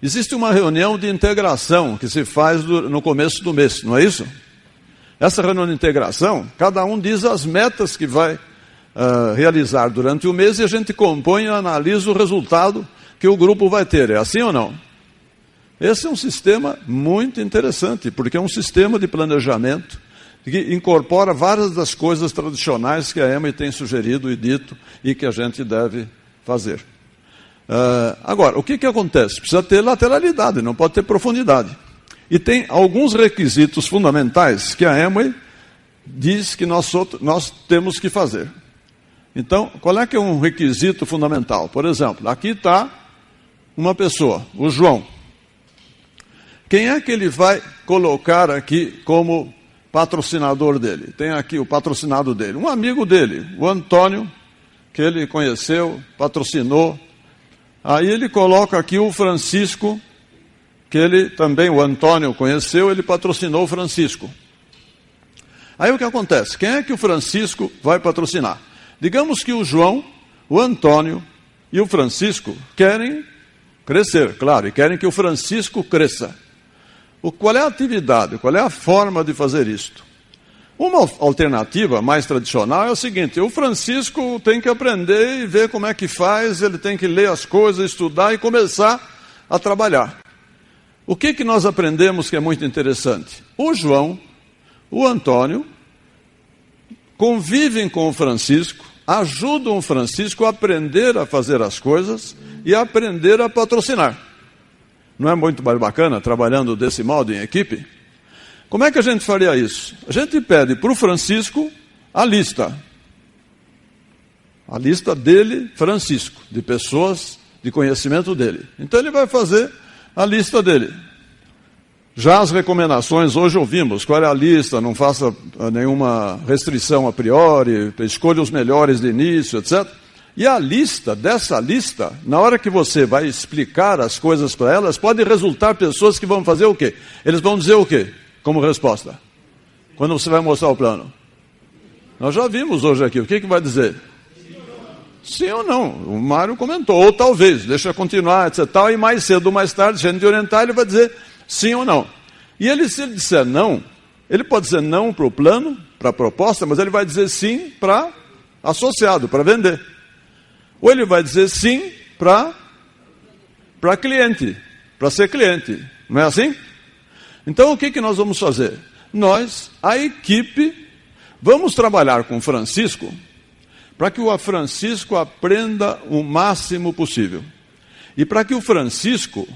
Existe uma reunião de integração que se faz no começo do mês, não é isso? Essa reunião de integração, cada um diz as metas que vai realizar durante o mês e a gente compõe e analisa o resultado que o grupo vai ter. É assim ou não? Esse é um sistema muito interessante, porque é um sistema de planejamento que incorpora várias das coisas tradicionais que a Amway tem sugerido e dito e que a gente deve fazer. Agora, o que acontece? Precisa ter lateralidade, não pode ter profundidade. E tem alguns requisitos fundamentais que a Amway diz que nós temos que fazer. Então, qual é que é um requisito fundamental? Por exemplo, aqui está uma pessoa, o João. Quem é que ele vai colocar aqui como patrocinador dele? Tem aqui o patrocinado dele. Um amigo dele, o Antônio, que ele conheceu, patrocinou. Aí ele coloca aqui o Francisco, que ele também, o Antônio, conheceu, ele patrocinou o Francisco. Aí o que acontece? Quem é que o Francisco vai patrocinar? Digamos que o João, o Antônio e o Francisco querem crescer, claro, e querem que o Francisco cresça. Qual é a atividade, qual é a forma de fazer isto? Uma alternativa mais tradicional é o seguinte: o Francisco tem que aprender e ver como é que faz, ele tem que ler as coisas, estudar e começar a trabalhar. O que nós aprendemos que é muito interessante? O João, o Antônio, convivem com o Francisco, ajudam o Francisco a aprender a fazer as coisas e a aprender a patrocinar. Não é muito mais bacana trabalhando desse modo em equipe? Como é que a gente faria isso? A gente pede para o Francisco a lista dele, Francisco, de pessoas de conhecimento dele. Então ele vai fazer a lista dele. Já as recomendações, hoje ouvimos, qual é a lista, não faça nenhuma restrição a priori, escolha os melhores de início, etc. E a lista, dessa lista, na hora que você vai explicar as coisas para elas, pode resultar pessoas que vão fazer o quê? Eles vão dizer o quê como resposta? Quando você vai mostrar o plano. Nós já vimos hoje aqui, o que vai dizer? Sim ou não? O Mário comentou, ou talvez, deixa eu continuar, etc. E mais cedo ou mais tarde, se a gente orientar, ele vai dizer sim ou não. E se ele disser não, ele pode dizer não para o plano, para a proposta, mas ele vai dizer sim para associado, para vender. Ou ele vai dizer sim para cliente, para ser cliente. Não é assim? Então o que nós vamos fazer? Nós, a equipe, vamos trabalhar com o Francisco para que o Francisco aprenda o máximo possível. E para que o Francisco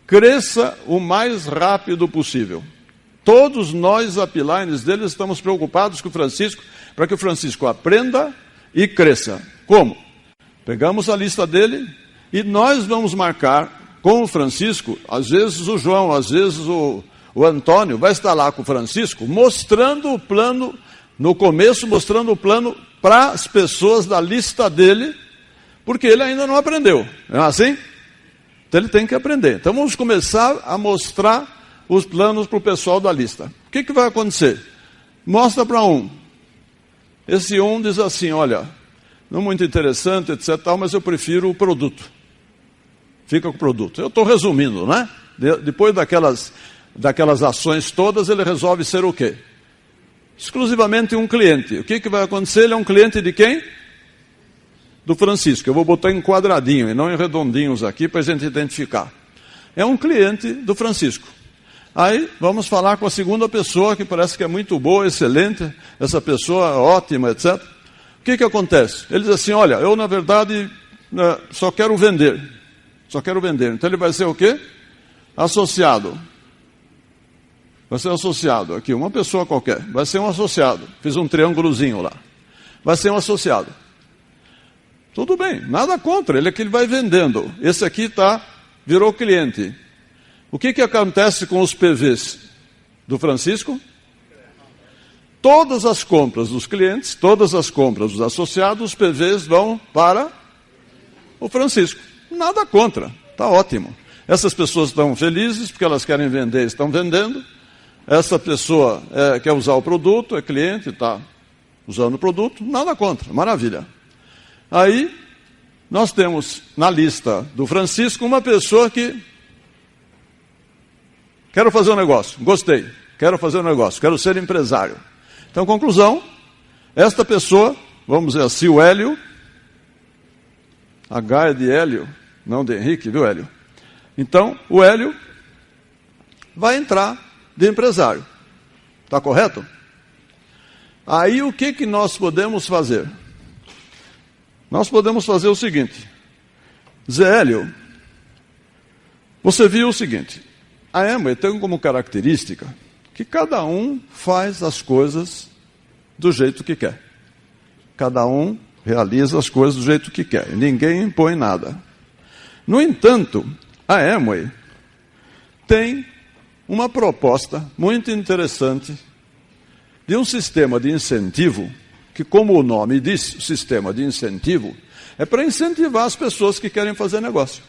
cresça o mais rápido possível. Todos nós, uplines dele, estamos preocupados com o Francisco, para que o Francisco aprenda e cresça. Como? Pegamos a lista dele e nós vamos marcar com o Francisco, às vezes o João, às vezes o Antônio, vai estar lá com o Francisco, mostrando o plano, no começo, mostrando o plano para as pessoas da lista dele, porque ele ainda não aprendeu. Não é assim? Então ele tem que aprender. Então vamos começar a mostrar os planos para o pessoal da lista. O que vai acontecer? Mostra para um. Esse um diz assim, olha, não muito interessante, etc., mas eu prefiro o produto. Fica com o produto. Eu estou resumindo, né? Depois daquelas ações todas, ele resolve ser o quê? Exclusivamente um cliente. O que vai acontecer? Ele é um cliente de quem? Do Francisco. Eu vou botar em quadradinho e não em redondinhos aqui para a gente identificar. É um cliente do Francisco. Aí vamos falar com a segunda pessoa, que parece que é muito boa, excelente, essa pessoa ótima, etc. O que acontece? Ele diz assim, olha, eu na verdade só quero vender. Só quero vender. Então ele vai ser o quê? Associado. Vai ser associado aqui, uma pessoa qualquer. Vai ser um associado. Fiz um triângulozinho lá. Vai ser um associado. Tudo bem, nada contra, ele é que ele vai vendendo. Esse aqui virou cliente. O que acontece com os PVs do Francisco? Todas as compras dos clientes, todas as compras dos associados, os PVs vão para o Francisco. Nada contra, está ótimo. Essas pessoas estão felizes porque elas querem vender, estão vendendo. Essa pessoa quer usar o produto, é cliente, está usando o produto, nada contra, maravilha. Aí, nós temos na lista do Francisco uma pessoa que quero fazer um negócio, gostei, quero fazer um negócio, quero ser empresário. Então, conclusão, esta pessoa, vamos dizer assim, o Hélio, H é de Hélio, não de Henrique, viu, Hélio? Então, o Hélio vai entrar de empresário. Está correto? Aí, o que nós podemos fazer? Nós podemos fazer o seguinte. Zé Hélio, você viu o seguinte. A Amway tem como característica que cada um faz as coisas do jeito que quer. Cada um realiza as coisas do jeito que quer. Ninguém impõe nada. No entanto, a Amway tem uma proposta muito interessante de um sistema de incentivo, que, como o nome diz, o sistema de incentivo, é para incentivar as pessoas que querem fazer negócio.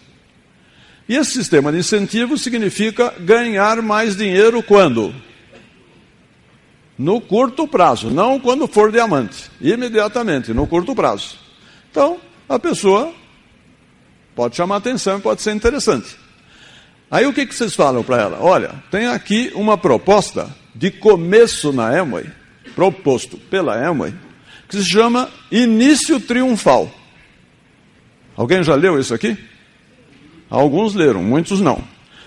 E esse sistema de incentivo significa ganhar mais dinheiro quando? No curto prazo, não quando for diamante. Imediatamente, no curto prazo. Então, a pessoa pode chamar atenção e pode ser interessante. Aí o que vocês falam para ela? Olha, tem aqui uma proposta de começo na Amway, proposto pela Amway, que se chama Início Triunfal. Alguém já leu isso aqui? Alguns leram, muitos não.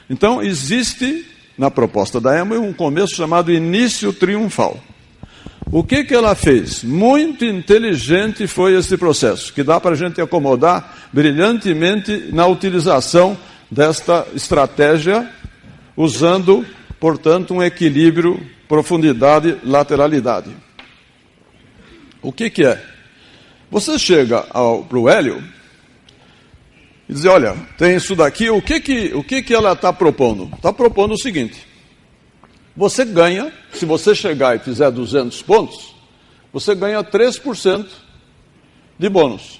Então, existe na proposta da Amway um começo chamado Início Triunfal. O que ela fez? Muito inteligente foi esse processo, que dá para a gente acomodar brilhantemente na utilização desta estratégia, usando, portanto, um equilíbrio, profundidade, lateralidade. O que é? Você chega para o Hélio e diz, olha, tem isso daqui, o que ela está propondo? Está propondo o seguinte, você ganha, se você chegar e fizer 200 pontos, você ganha 3% de bônus.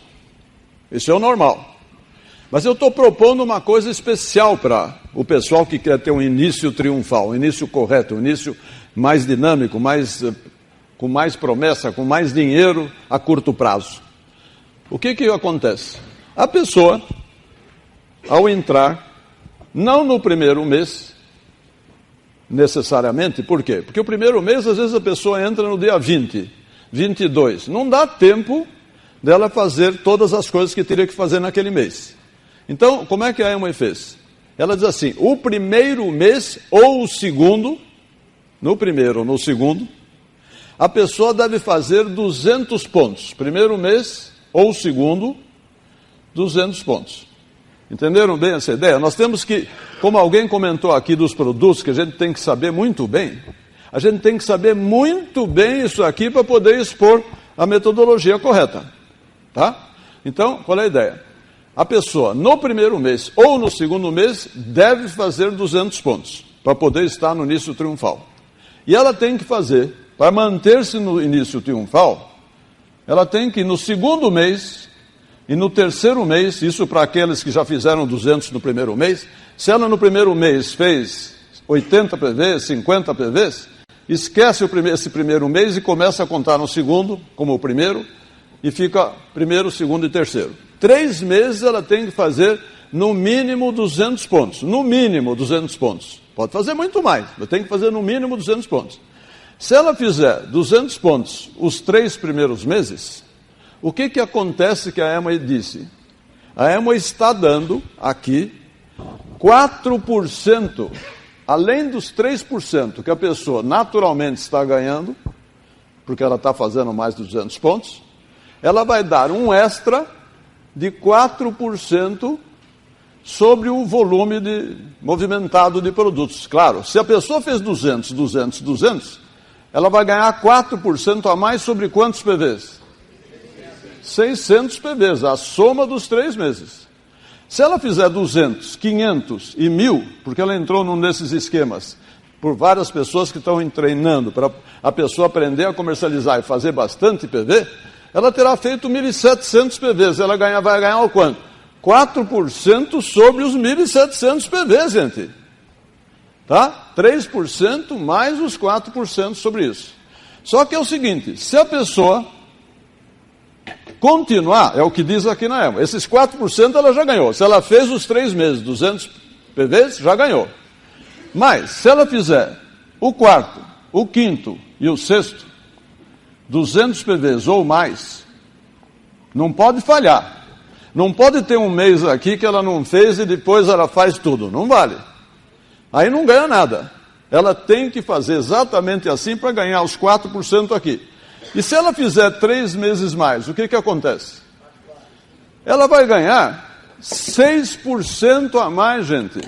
Isso é o normal. Mas eu estou propondo uma coisa especial para o pessoal que quer ter um início triunfal, um início correto, um início mais dinâmico, com mais promessa, com mais dinheiro a curto prazo. O que acontece? A pessoa, ao entrar, não no primeiro mês, necessariamente, por quê? Porque o primeiro mês, às vezes, a pessoa entra no dia 20, 22. Não dá tempo dela fazer todas as coisas que teria que fazer naquele mês. Então, como é que a Amway fez? Ela diz assim, o primeiro mês ou o segundo, no primeiro ou no segundo, a pessoa deve fazer 200 pontos. Primeiro mês ou segundo, 200 pontos. Entenderam bem essa ideia? Nós temos que, como alguém comentou aqui dos produtos, que a gente tem que saber muito bem, a gente tem que saber muito bem isso aqui para poder expor a metodologia correta. Tá? Então, qual é a ideia? A pessoa, no primeiro mês ou no segundo mês, deve fazer 200 pontos, para poder estar no início triunfal. E ela tem que fazer, para manter-se no início triunfal, ela tem que, no segundo mês e no terceiro mês, isso para aqueles que já fizeram 200 no primeiro mês, se ela no primeiro mês fez 80 PVs, 50 PVs, esquece esse primeiro mês e começa a contar no segundo, como o primeiro, e fica primeiro, segundo e terceiro. 3 meses ela tem que fazer no mínimo 200 pontos. No mínimo 200 pontos. Pode fazer muito mais, mas tem que fazer no mínimo 200 pontos. Se ela fizer 200 pontos os 3 primeiros meses, o que acontece que a Amway disse? A Amway está dando aqui 4%, além dos 3% que a pessoa naturalmente está ganhando, porque ela está fazendo mais de 200 pontos, ela vai dar um extra de 4% sobre o volume movimentado de produtos. Claro, se a pessoa fez 200, 200, 200, ela vai ganhar 4% a mais sobre quantos PVs? 600 PVs, a soma dos 3 meses. Se ela fizer 200, 500 e 1.000, porque ela entrou num desses esquemas, por várias pessoas que estão treinando para a pessoa aprender a comercializar e fazer bastante PV, ela terá feito 1.700 PVs. Ela vai ganhar o quanto? 4% sobre os 1.700 PVs, gente. Tá? 3% mais os 4% sobre isso. Só que é o seguinte, se a pessoa continuar, é o que diz aqui na Amway, esses 4% ela já ganhou. Se ela fez os 3 meses, 200 PVs, já ganhou. Mas, se ela fizer o quarto, o quinto e o sexto, 200 PVs ou mais, não pode falhar. Não pode ter um mês aqui que ela não fez e depois ela faz tudo. Não vale. Aí não ganha nada. Ela tem que fazer exatamente assim para ganhar os 4% aqui. E se ela fizer 3 meses mais, o que acontece? Ela vai ganhar 6% a mais, gente,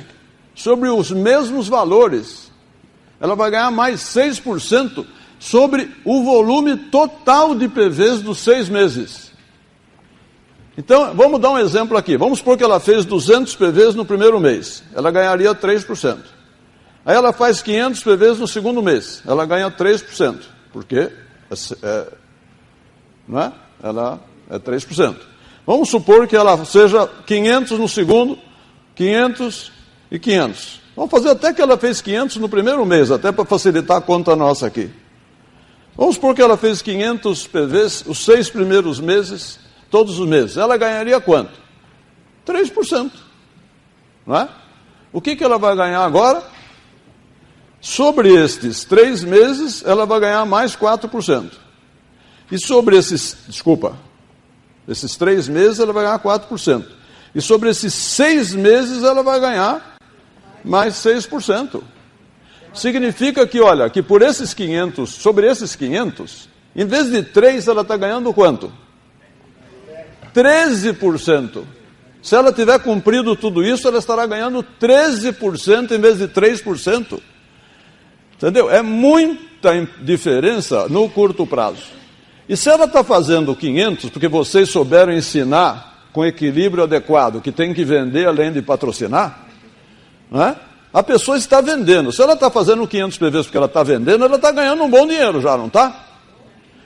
sobre os mesmos valores. Ela vai ganhar mais 6% sobre o volume total de PVs dos 6 meses. Então, vamos dar um exemplo aqui. Vamos supor que ela fez 200 PVs no primeiro mês. Ela ganharia 3%. Aí ela faz 500 PVs no segundo mês. Ela ganha 3%. Por quê? Não é? Ela é 3%. Vamos supor que ela seja 500 no segundo, 500 e 500. Vamos fazer até que ela fez 500 no primeiro mês, até para facilitar a conta nossa aqui. Vamos supor que ela fez 500 PVs os 6 primeiros meses, todos os meses. Ela ganharia quanto? 3%. Não é? O que ela vai ganhar agora? Sobre estes 3 meses, ela vai ganhar mais 4%. E sobre esses 3 meses, ela vai ganhar 4%. E sobre esses 6 meses, ela vai ganhar mais 6%. Significa que, olha, que por esses 500, sobre esses 500, em vez de 3, ela está ganhando quanto? 13%. Se ela tiver cumprido tudo isso, ela estará ganhando 13% em vez de 3%. Entendeu? É muita diferença no curto prazo. E se ela está fazendo 500, porque vocês souberam ensinar com equilíbrio adequado, que tem que vender além de patrocinar, não é? A pessoa está vendendo. Se ela está fazendo 500 PVs porque ela está vendendo, ela está ganhando um bom dinheiro já, não está?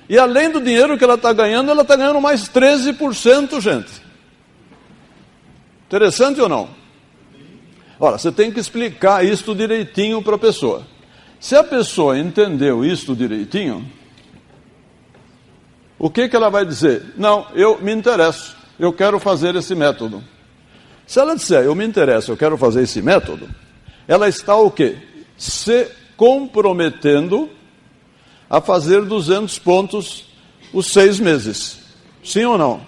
E além do dinheiro que ela está ganhando mais 13%, gente. Interessante ou não? Ora, você tem que explicar isto direitinho para a pessoa. Se a pessoa entendeu isto direitinho, o que ela vai dizer? Não, eu me interesso, eu quero fazer esse método. Se ela disser, eu me interesso, eu quero fazer esse método, ela está o quê? Se comprometendo a fazer 200 pontos os 6 meses. Sim ou não?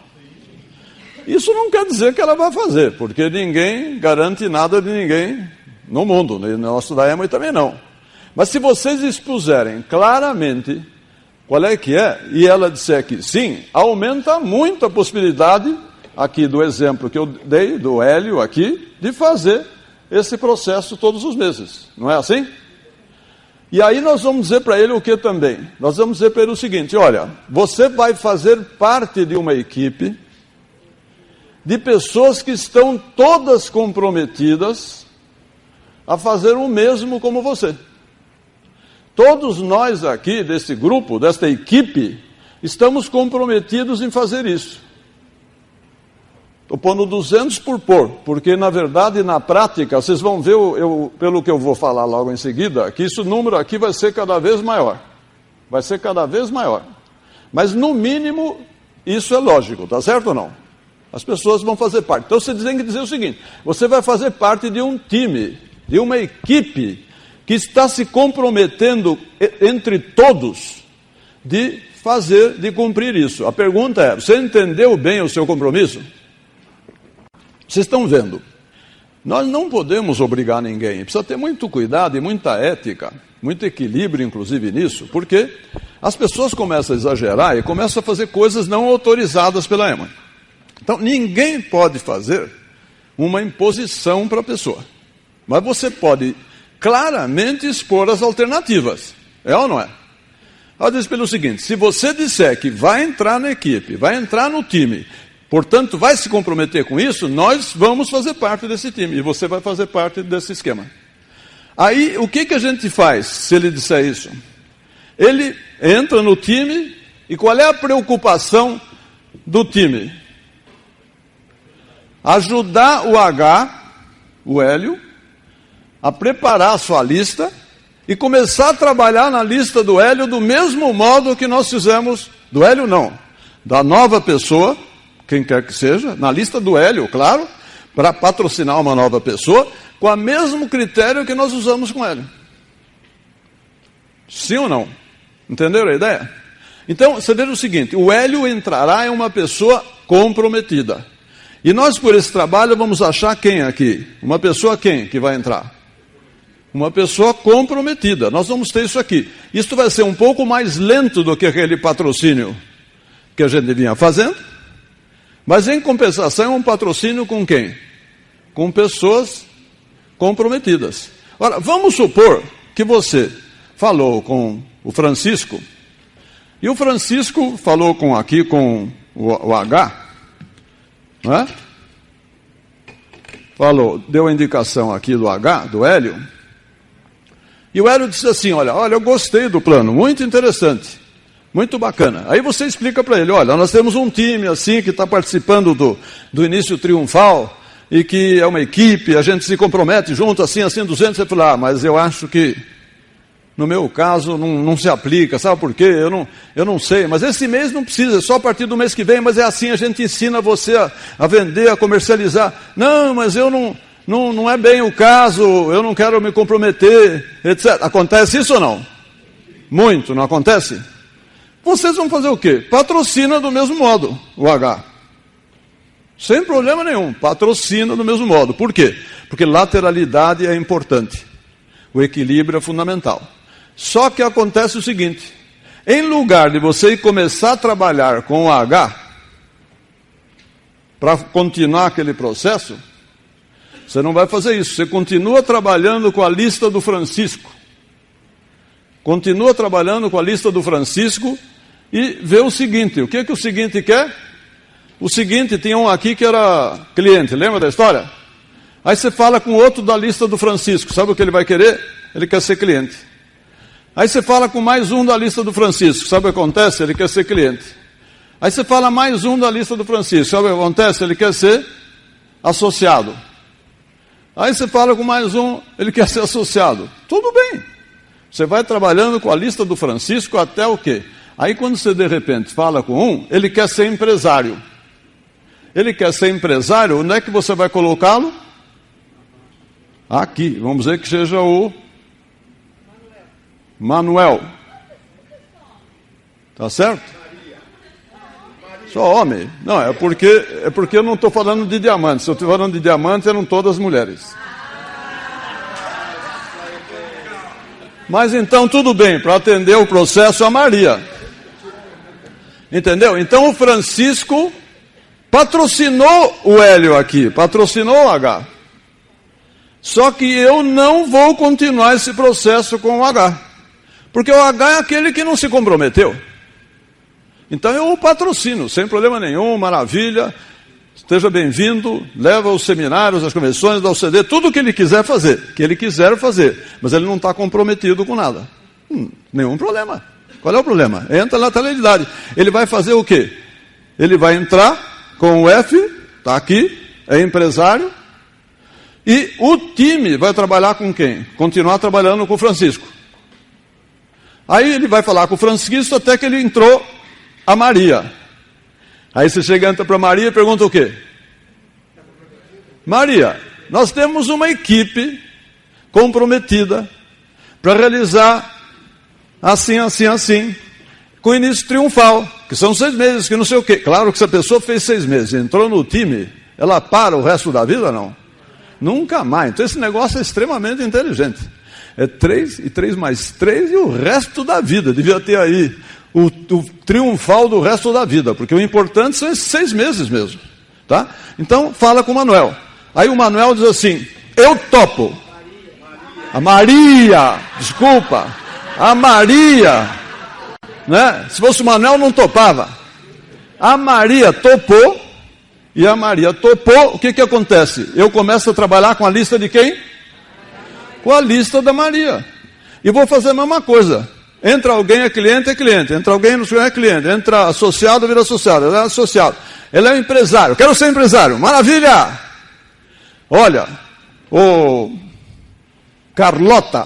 Isso não quer dizer que ela vai fazer, porque ninguém garante nada de ninguém no mundo, no nosso da EMA também não. Mas se vocês expuserem claramente qual é que é, e ela disser que sim, aumenta muito a possibilidade, aqui do exemplo que eu dei, do Hélio aqui, de fazer esse processo todos os meses. Não é assim? E aí nós vamos dizer para ele o que também? Nós vamos dizer para ele o seguinte, olha, você vai fazer parte de uma equipe de pessoas que estão todas comprometidas a fazer o mesmo como você. Todos nós aqui, desse grupo, desta equipe, estamos comprometidos em fazer isso. Estou pondo 200 por pôr, porque na verdade, na prática, vocês vão ver, pelo que eu vou falar logo em seguida, que esse número aqui vai ser cada vez maior. Vai ser cada vez maior. Mas no mínimo, isso é lógico, tá certo ou não? As pessoas vão fazer parte. Então você tem que dizer o seguinte, você vai fazer parte de um time, de uma equipe, que está se comprometendo entre todos de cumprir isso. A pergunta é, você entendeu bem o seu compromisso? Vocês estão vendo, nós não podemos obrigar ninguém, precisa ter muito cuidado e muita ética, muito equilíbrio inclusive nisso, porque as pessoas começam a exagerar e começam a fazer coisas não autorizadas pela EMA. Então ninguém pode fazer uma imposição para a pessoa, mas você pode claramente expor as alternativas. É ou não é? Ela diz pelo seguinte, se você disser que vai entrar na equipe, vai entrar no time, portanto vai se comprometer com isso, nós vamos fazer parte desse time, e você vai fazer parte desse esquema. Aí, o que a gente faz se ele disser isso? Ele entra no time, e qual é a preocupação do time? Ajudar o Hélio, a preparar a sua lista e começar a trabalhar na lista do Hélio do mesmo modo que nós fizemos, do Hélio não, da nova pessoa, quem quer que seja, na lista do Hélio, claro, para patrocinar uma nova pessoa, com o mesmo critério que nós usamos com o Hélio. Sim ou não? Entenderam a ideia? Então, você veja o seguinte, o Hélio entrará em uma pessoa comprometida. E nós, por esse trabalho, vamos achar quem aqui? Uma pessoa quem que vai entrar? Uma pessoa comprometida. Nós vamos ter isso aqui. Isso vai ser um pouco mais lento do que aquele patrocínio que a gente vinha fazendo, mas em compensação é um patrocínio com quem? Com pessoas comprometidas. Ora, vamos supor que você falou com o Francisco, e o Francisco falou com o H, não é? Falou, deu a indicação aqui do H, do Hélio, e o Hélio disse assim, olha, eu gostei do plano, muito interessante, muito bacana. Aí você explica para ele, olha, nós temos um time assim que está participando do início triunfal, e que é uma equipe, a gente se compromete junto, assim, 200, você fala, mas eu acho que, no meu caso, não se aplica, sabe por quê? Eu não sei, mas esse mês não precisa, é só a partir do mês que vem, mas é assim, a gente ensina você a vender, a comercializar. Não, mas eu não é bem o caso, eu não quero me comprometer, etc. Acontece isso ou não? Muito, não acontece? Vocês vão fazer o quê? Patrocina do mesmo modo, o H. Sem problema nenhum, patrocina do mesmo modo. Por quê? Porque lateralidade é importante. O equilíbrio é fundamental. Só que acontece o seguinte, em lugar de você começar a trabalhar com o H, para continuar aquele processo, você não vai fazer isso. Você continua trabalhando com a lista do Francisco. Continua trabalhando com a lista do Francisco e vê o seguinte, o que o seguinte quer? O seguinte, tinha um aqui que era cliente, lembra da história? Aí você fala com outro da lista do Francisco, sabe o que ele vai querer? Ele quer ser cliente. Aí você fala com mais um da lista do Francisco, sabe o que acontece? Ele quer ser cliente. Aí você fala mais um da lista do Francisco, sabe o que acontece? Ele quer ser associado. Aí você fala com mais um, ele quer ser associado. Tudo bem. Você vai trabalhando com a lista do Francisco até o quê? Aí quando você de repente fala com um, ele quer ser empresário. Ele quer ser empresário, onde é que você vai colocá-lo? Aqui, vamos dizer que seja o Manuel. Tá certo? Só homem. Não, é porque eu não estou falando de diamante. Se eu estou falando de diamante, eram todas mulheres. Mas então tudo bem, para atender o processo a Maria. Entendeu? Então o Francisco patrocinou o Hélio aqui, patrocinou o H. Só que eu não vou continuar esse processo com o H. Porque o H é aquele que não se comprometeu. Então eu o patrocino, sem problema nenhum, maravilha. Esteja bem-vindo, leva os seminários, as convenções, dá o CD, tudo o que ele quiser fazer, mas ele não está comprometido com nada. Nenhum problema. Qual é o problema? Entra na lateralidade. Ele vai fazer o quê? Ele vai entrar com o F, está aqui, é empresário, e o time vai trabalhar com quem? Continuar trabalhando com o Francisco. Aí ele vai falar com o Francisco até que ele entrou a Maria. Aí você chega, entra para Maria e pergunta o quê? Maria, nós temos uma equipe comprometida para realizar assim, com início triunfal, que são 6 meses, que não sei o quê. Claro que se a pessoa fez 6 meses, entrou no time, ela para o resto da vida, não? Nunca mais. Então esse negócio é extremamente inteligente. É 3 e 3 mais 3 e o resto da vida. Devia ter aí o triunfal do resto da vida, porque o importante são esses 6 meses mesmo, tá? Então, fala com o Manuel. Aí o Manuel diz assim, eu topo. A Maria, né? Se fosse o Manuel, não topava. A Maria topou, e a Maria topou, o que acontece? Eu começo a trabalhar com a lista de quem? Com a lista da Maria. E vou fazer a mesma coisa. Entra alguém, é cliente. Entra alguém, não é cliente. Entra associado, vira associado. Ele é associado. Ele é um empresário. Quero ser empresário. Maravilha! Olha, o Carlota.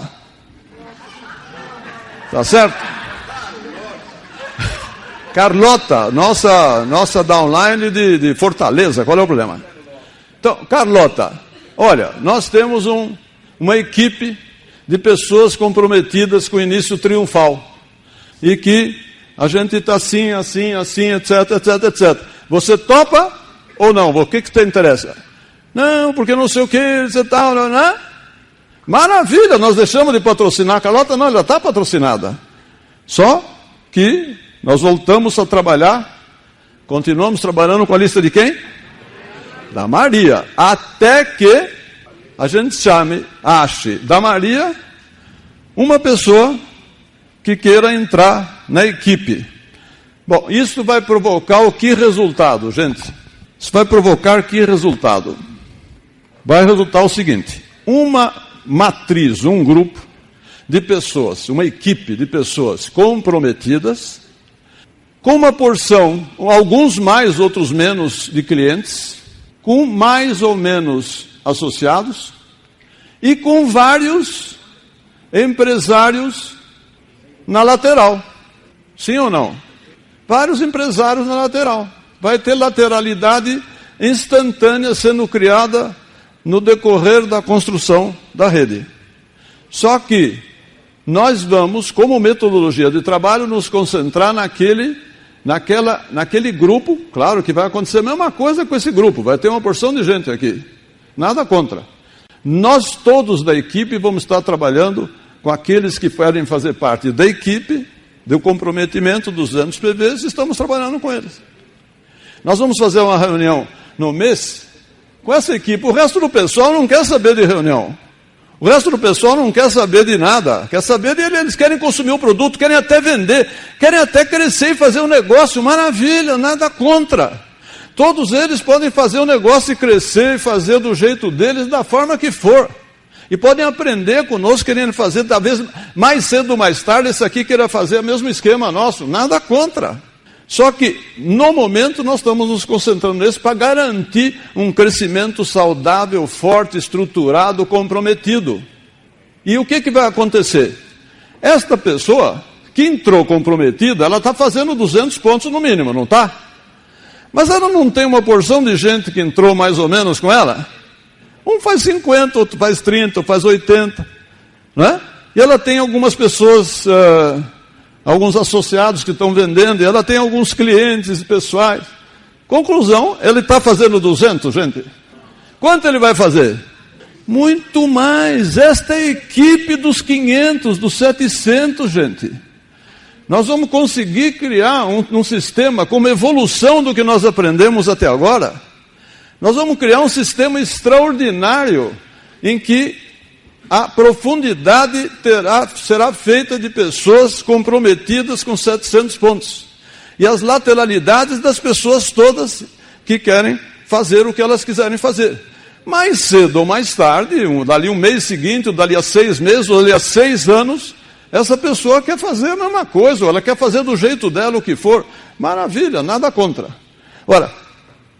Tá certo? Carlota, nossa downline de Fortaleza. Qual é o problema? Então, Carlota, olha, nós temos uma equipe de pessoas comprometidas com o início triunfal. E que a gente está assim, etc. Você topa? ou não? O que te interessa? Não, porque não sei o que, você tal, né? Maravilha, nós deixamos de patrocinar a Carlota, não, ela está patrocinada. Só que nós voltamos a trabalhar, continuamos trabalhando com a lista de quem? Da Maria. Até que a gente ache da Maria uma pessoa que queira entrar na equipe. Bom, isso vai provocar o que resultado, gente? Isso vai provocar que resultado? Vai resultar o seguinte: uma matriz, um grupo de pessoas, uma equipe de pessoas comprometidas, com uma porção, alguns mais, outros menos, de clientes, com mais ou menos associados e com vários empresários na lateral. Sim ou não? Vários empresários na lateral. Vai ter lateralidade instantânea sendo criada no decorrer da construção da rede. Só que nós vamos, como metodologia de trabalho, nos concentrar naquele grupo. Claro que vai acontecer a mesma coisa com esse grupo, vai ter uma porção de gente aqui. Nada contra. Nós todos da equipe vamos estar trabalhando com aqueles que querem fazer parte da equipe, do comprometimento dos 200 PVs, estamos trabalhando com eles. Nós vamos fazer uma reunião no mês com essa equipe. O resto do pessoal não quer saber de reunião. O resto do pessoal não quer saber de nada. Quer saber dele, eles querem consumir o produto, querem até vender, querem até crescer e fazer um negócio. Maravilha, nada contra. Todos eles podem fazer um negócio e crescer e fazer do jeito deles, da forma que for. E podem aprender conosco, querendo fazer, talvez mais cedo ou mais tarde, esse aqui queira fazer o mesmo esquema nosso. Nada contra. Só que, no momento, nós estamos nos concentrando nisso para garantir um crescimento saudável, forte, estruturado, comprometido. E o que vai acontecer? Esta pessoa que entrou comprometida, ela está fazendo 200 pontos no mínimo, não está? Mas ela não tem uma porção de gente que entrou mais ou menos com ela? Um faz 50, outro faz 30, outro faz 80. Né? E ela tem algumas pessoas, alguns associados que estão vendendo, e ela tem alguns clientes pessoais. Conclusão, ele está fazendo 200, gente. Quanto ele vai fazer? Muito mais. Esta é a equipe dos 500, dos 700, gente. Nós vamos conseguir criar um sistema como evolução do que nós aprendemos até agora. Nós vamos criar um sistema extraordinário em que a profundidade será feita de pessoas comprometidas com 700 pontos. E as lateralidades das pessoas todas que querem fazer o que elas quiserem fazer. Mais cedo ou mais tarde, dali um mês seguinte, ou dali a 6 meses, ou dali a 6 anos, essa pessoa quer fazer a mesma coisa, ou ela quer fazer do jeito dela o que for. Maravilha, nada contra. Ora,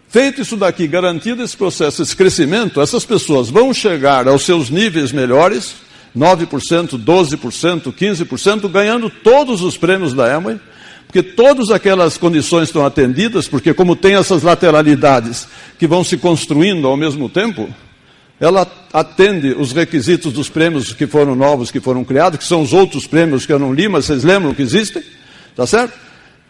feito isso daqui, garantido esse processo, esse crescimento, essas pessoas vão chegar aos seus níveis melhores, 9%, 12%, 15%, ganhando todos os prêmios da Amway, porque todas aquelas condições estão atendidas, porque como tem essas lateralidades que vão se construindo ao mesmo tempo, ela atende os requisitos dos prêmios que foram novos, que foram criados, que são os outros prêmios que eu não li, mas vocês lembram que existem, tá certo?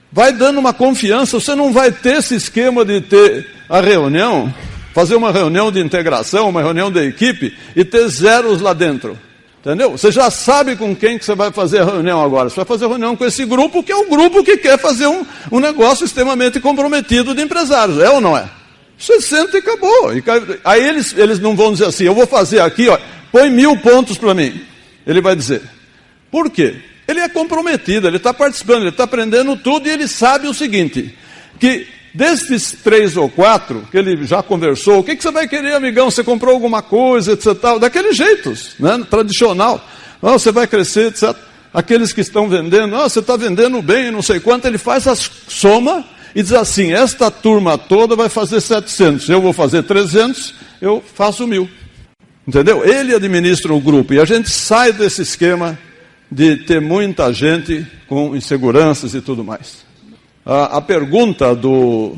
Vai dando uma confiança, você não vai ter esse esquema de ter a reunião, fazer uma reunião de integração, uma reunião da equipe e ter zeros lá dentro. Entendeu? Você já sabe com quem que você vai fazer a reunião agora. Você vai fazer a reunião com esse grupo, que é o grupo que quer fazer um negócio extremamente comprometido de empresários. É ou não é? Você senta e acabou. Aí eles não vão dizer assim, eu vou fazer aqui, ó, põe 1000 pontos para mim. Ele vai dizer. Por quê? Ele é comprometido, ele está participando, ele está aprendendo tudo e ele sabe o seguinte, que desses 3 ou 4 que ele já conversou, o que você vai querer, amigão? Você comprou alguma coisa, etc. Tal, daqueles jeitos, né, tradicional. Oh, você vai crescer, etc. Aqueles que estão vendendo, você está vendendo bem, não sei quanto, ele faz a soma e diz assim, esta turma toda vai fazer 700, eu vou fazer 300, eu faço 1000. Entendeu? Ele administra o grupo e a gente sai desse esquema de ter muita gente com inseguranças e tudo mais. A pergunta do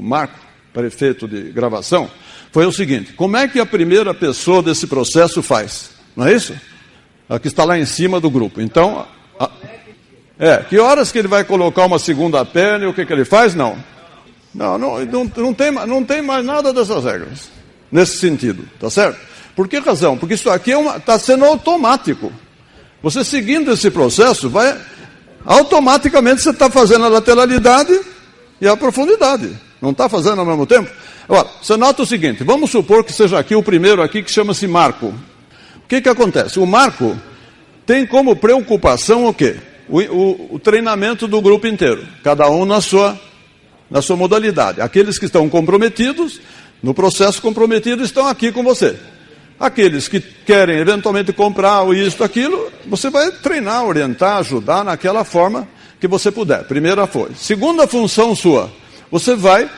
Marco, prefeito de gravação, foi o seguinte, como é que a primeira pessoa desse processo faz? Não é isso? A que está lá em cima do grupo. Então, que horas que ele vai colocar uma segunda perna e o que ele faz? Não. Não tem mais nada dessas regras, nesse sentido, tá certo? Por que razão? Porque isso aqui está sendo automático. Você seguindo esse processo, automaticamente você está fazendo a lateralidade e a profundidade. Não está fazendo ao mesmo tempo? Agora, você nota o seguinte, vamos supor que seja aqui o primeiro aqui que chama-se marco. O que acontece? O marco tem como preocupação o quê? O treinamento do grupo inteiro, cada um na sua modalidade. Aqueles que estão comprometidos, no processo comprometido, estão aqui com você. Aqueles que querem eventualmente comprar ou isto, aquilo, você vai treinar, orientar, ajudar naquela forma que você puder. Primeira foi. Segunda função sua, você vai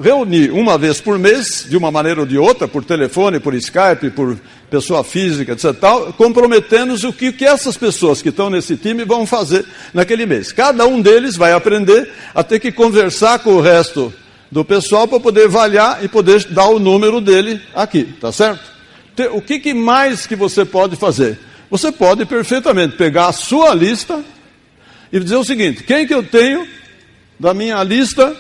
reunir uma vez por mês, de uma maneira ou de outra, por telefone, por Skype, por pessoa física, etc., comprometendo-se o que essas pessoas que estão nesse time vão fazer naquele mês. Cada um deles vai aprender a ter que conversar com o resto do pessoal para poder avaliar e poder dar o número dele aqui, tá certo? O que mais que você pode fazer? Você pode perfeitamente pegar a sua lista e dizer o seguinte, quem que eu tenho da minha lista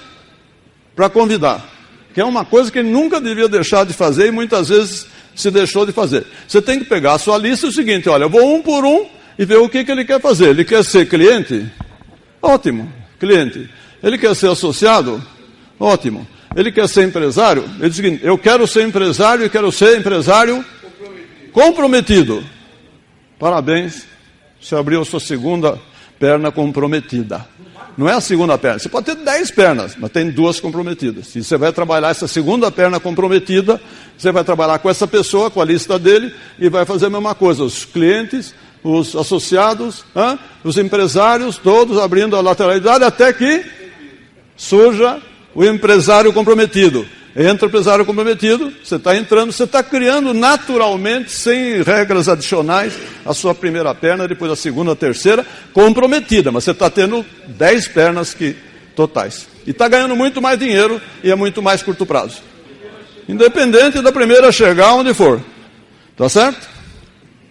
para convidar? Que é uma coisa que ele nunca devia deixar de fazer e muitas vezes se deixou de fazer. Você tem que pegar a sua lista e o seguinte, olha, eu vou um por um e ver o que ele quer fazer. Ele quer ser cliente? Ótimo, cliente. Ele quer ser associado? Ótimo. Ele quer ser empresário? Ele diz o seguinte, eu quero ser empresário e quero ser empresário comprometido. Parabéns, você abriu a sua segunda perna comprometida. Não é a segunda perna, você pode ter 10 pernas, mas tem 2 comprometidas. E você vai trabalhar essa segunda perna comprometida, você vai trabalhar com essa pessoa, com a lista dele, e vai fazer a mesma coisa. Os clientes, os associados, os empresários, todos abrindo a lateralidade, até que surja o empresário comprometido. Entra o empresário comprometido, você está entrando, você está criando naturalmente, sem regras adicionais, a sua primeira perna, depois a segunda, a terceira, comprometida, mas você está tendo 10 pernas totais. E está ganhando muito mais dinheiro e é muito mais curto prazo. Independente da primeira chegar onde for. Tá certo?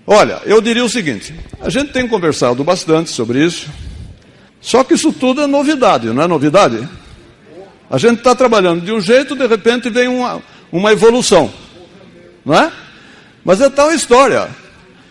Olha, eu diria o seguinte, a gente tem conversado bastante sobre isso, só que isso tudo é novidade, não é novidade? A gente está trabalhando de um jeito, de repente vem uma evolução, não é? Mas é tal história.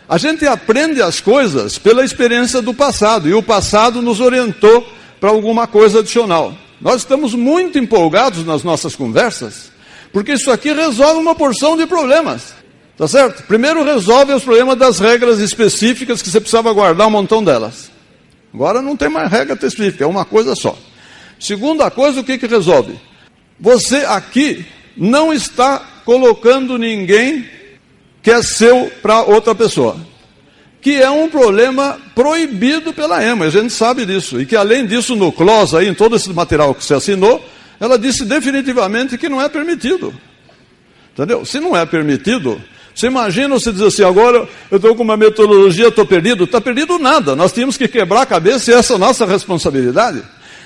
A gente aprende as coisas pela experiência do passado, e o passado nos orientou para alguma coisa adicional. Nós estamos muito empolgados nas nossas conversas, porque isso aqui resolve uma porção de problemas, tá certo? Primeiro resolve os problemas das regras específicas, que você precisava guardar um montão delas. Agora não tem mais regra específica, é uma coisa só. Segunda coisa, o que resolve? Você aqui não está colocando ninguém que é seu para outra pessoa. Que é um problema proibido pela EMA, a gente sabe disso. E que além disso, no CLOS, aí, em todo esse material que você assinou, ela disse definitivamente que não é permitido. Entendeu? Se não é permitido, você imagina você dizer assim, agora eu estou com uma metodologia, estou perdido. Está perdido nada, nós tínhamos que quebrar a cabeça e essa é a nossa responsabilidade.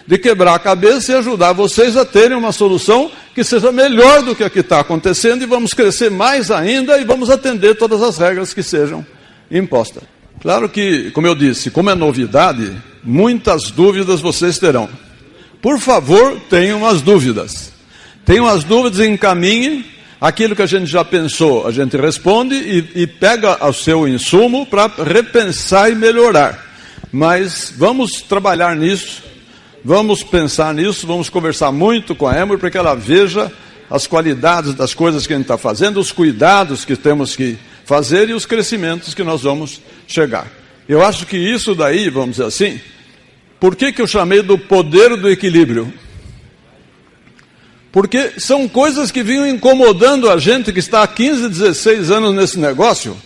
De quebrar a cabeça e ajudar vocês a terem uma solução que seja melhor do que a que está acontecendo e vamos crescer mais ainda e vamos atender todas as regras que sejam impostas. Claro que, como eu disse, como é novidade, muitas dúvidas vocês terão. Por favor, tenham as dúvidas. Tenham as dúvidas e encaminhem. Aquilo que a gente já pensou, a gente responde e pega o seu insumo para repensar e melhorar. Mas vamos trabalhar nisso. Vamos pensar nisso, vamos conversar muito com a Emory para que ela veja as qualidades das coisas que a gente está fazendo, os cuidados que temos que fazer e os crescimentos que nós vamos chegar. Eu acho que isso daí, vamos dizer assim, por que eu chamei do poder do equilíbrio? Porque são coisas que vinham incomodando a gente que está há 15, 16 anos nesse negócio,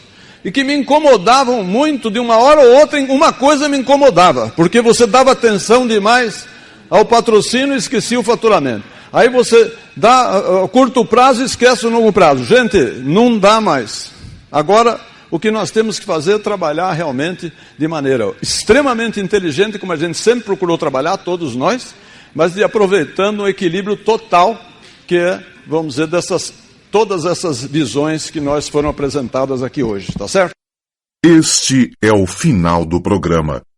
e que me incomodavam muito, de uma hora ou outra, uma coisa me incomodava, porque você dava atenção demais ao patrocínio e esquecia o faturamento. Aí você dá a curto prazo e esquece o longo prazo. Gente, não dá mais. Agora, o que nós temos que fazer é trabalhar realmente de maneira extremamente inteligente, como a gente sempre procurou trabalhar, todos nós, mas de aproveitando o equilíbrio total, que é, vamos dizer, todas essas visões que nós foram apresentadas aqui hoje, tá certo? Este é o final do programa.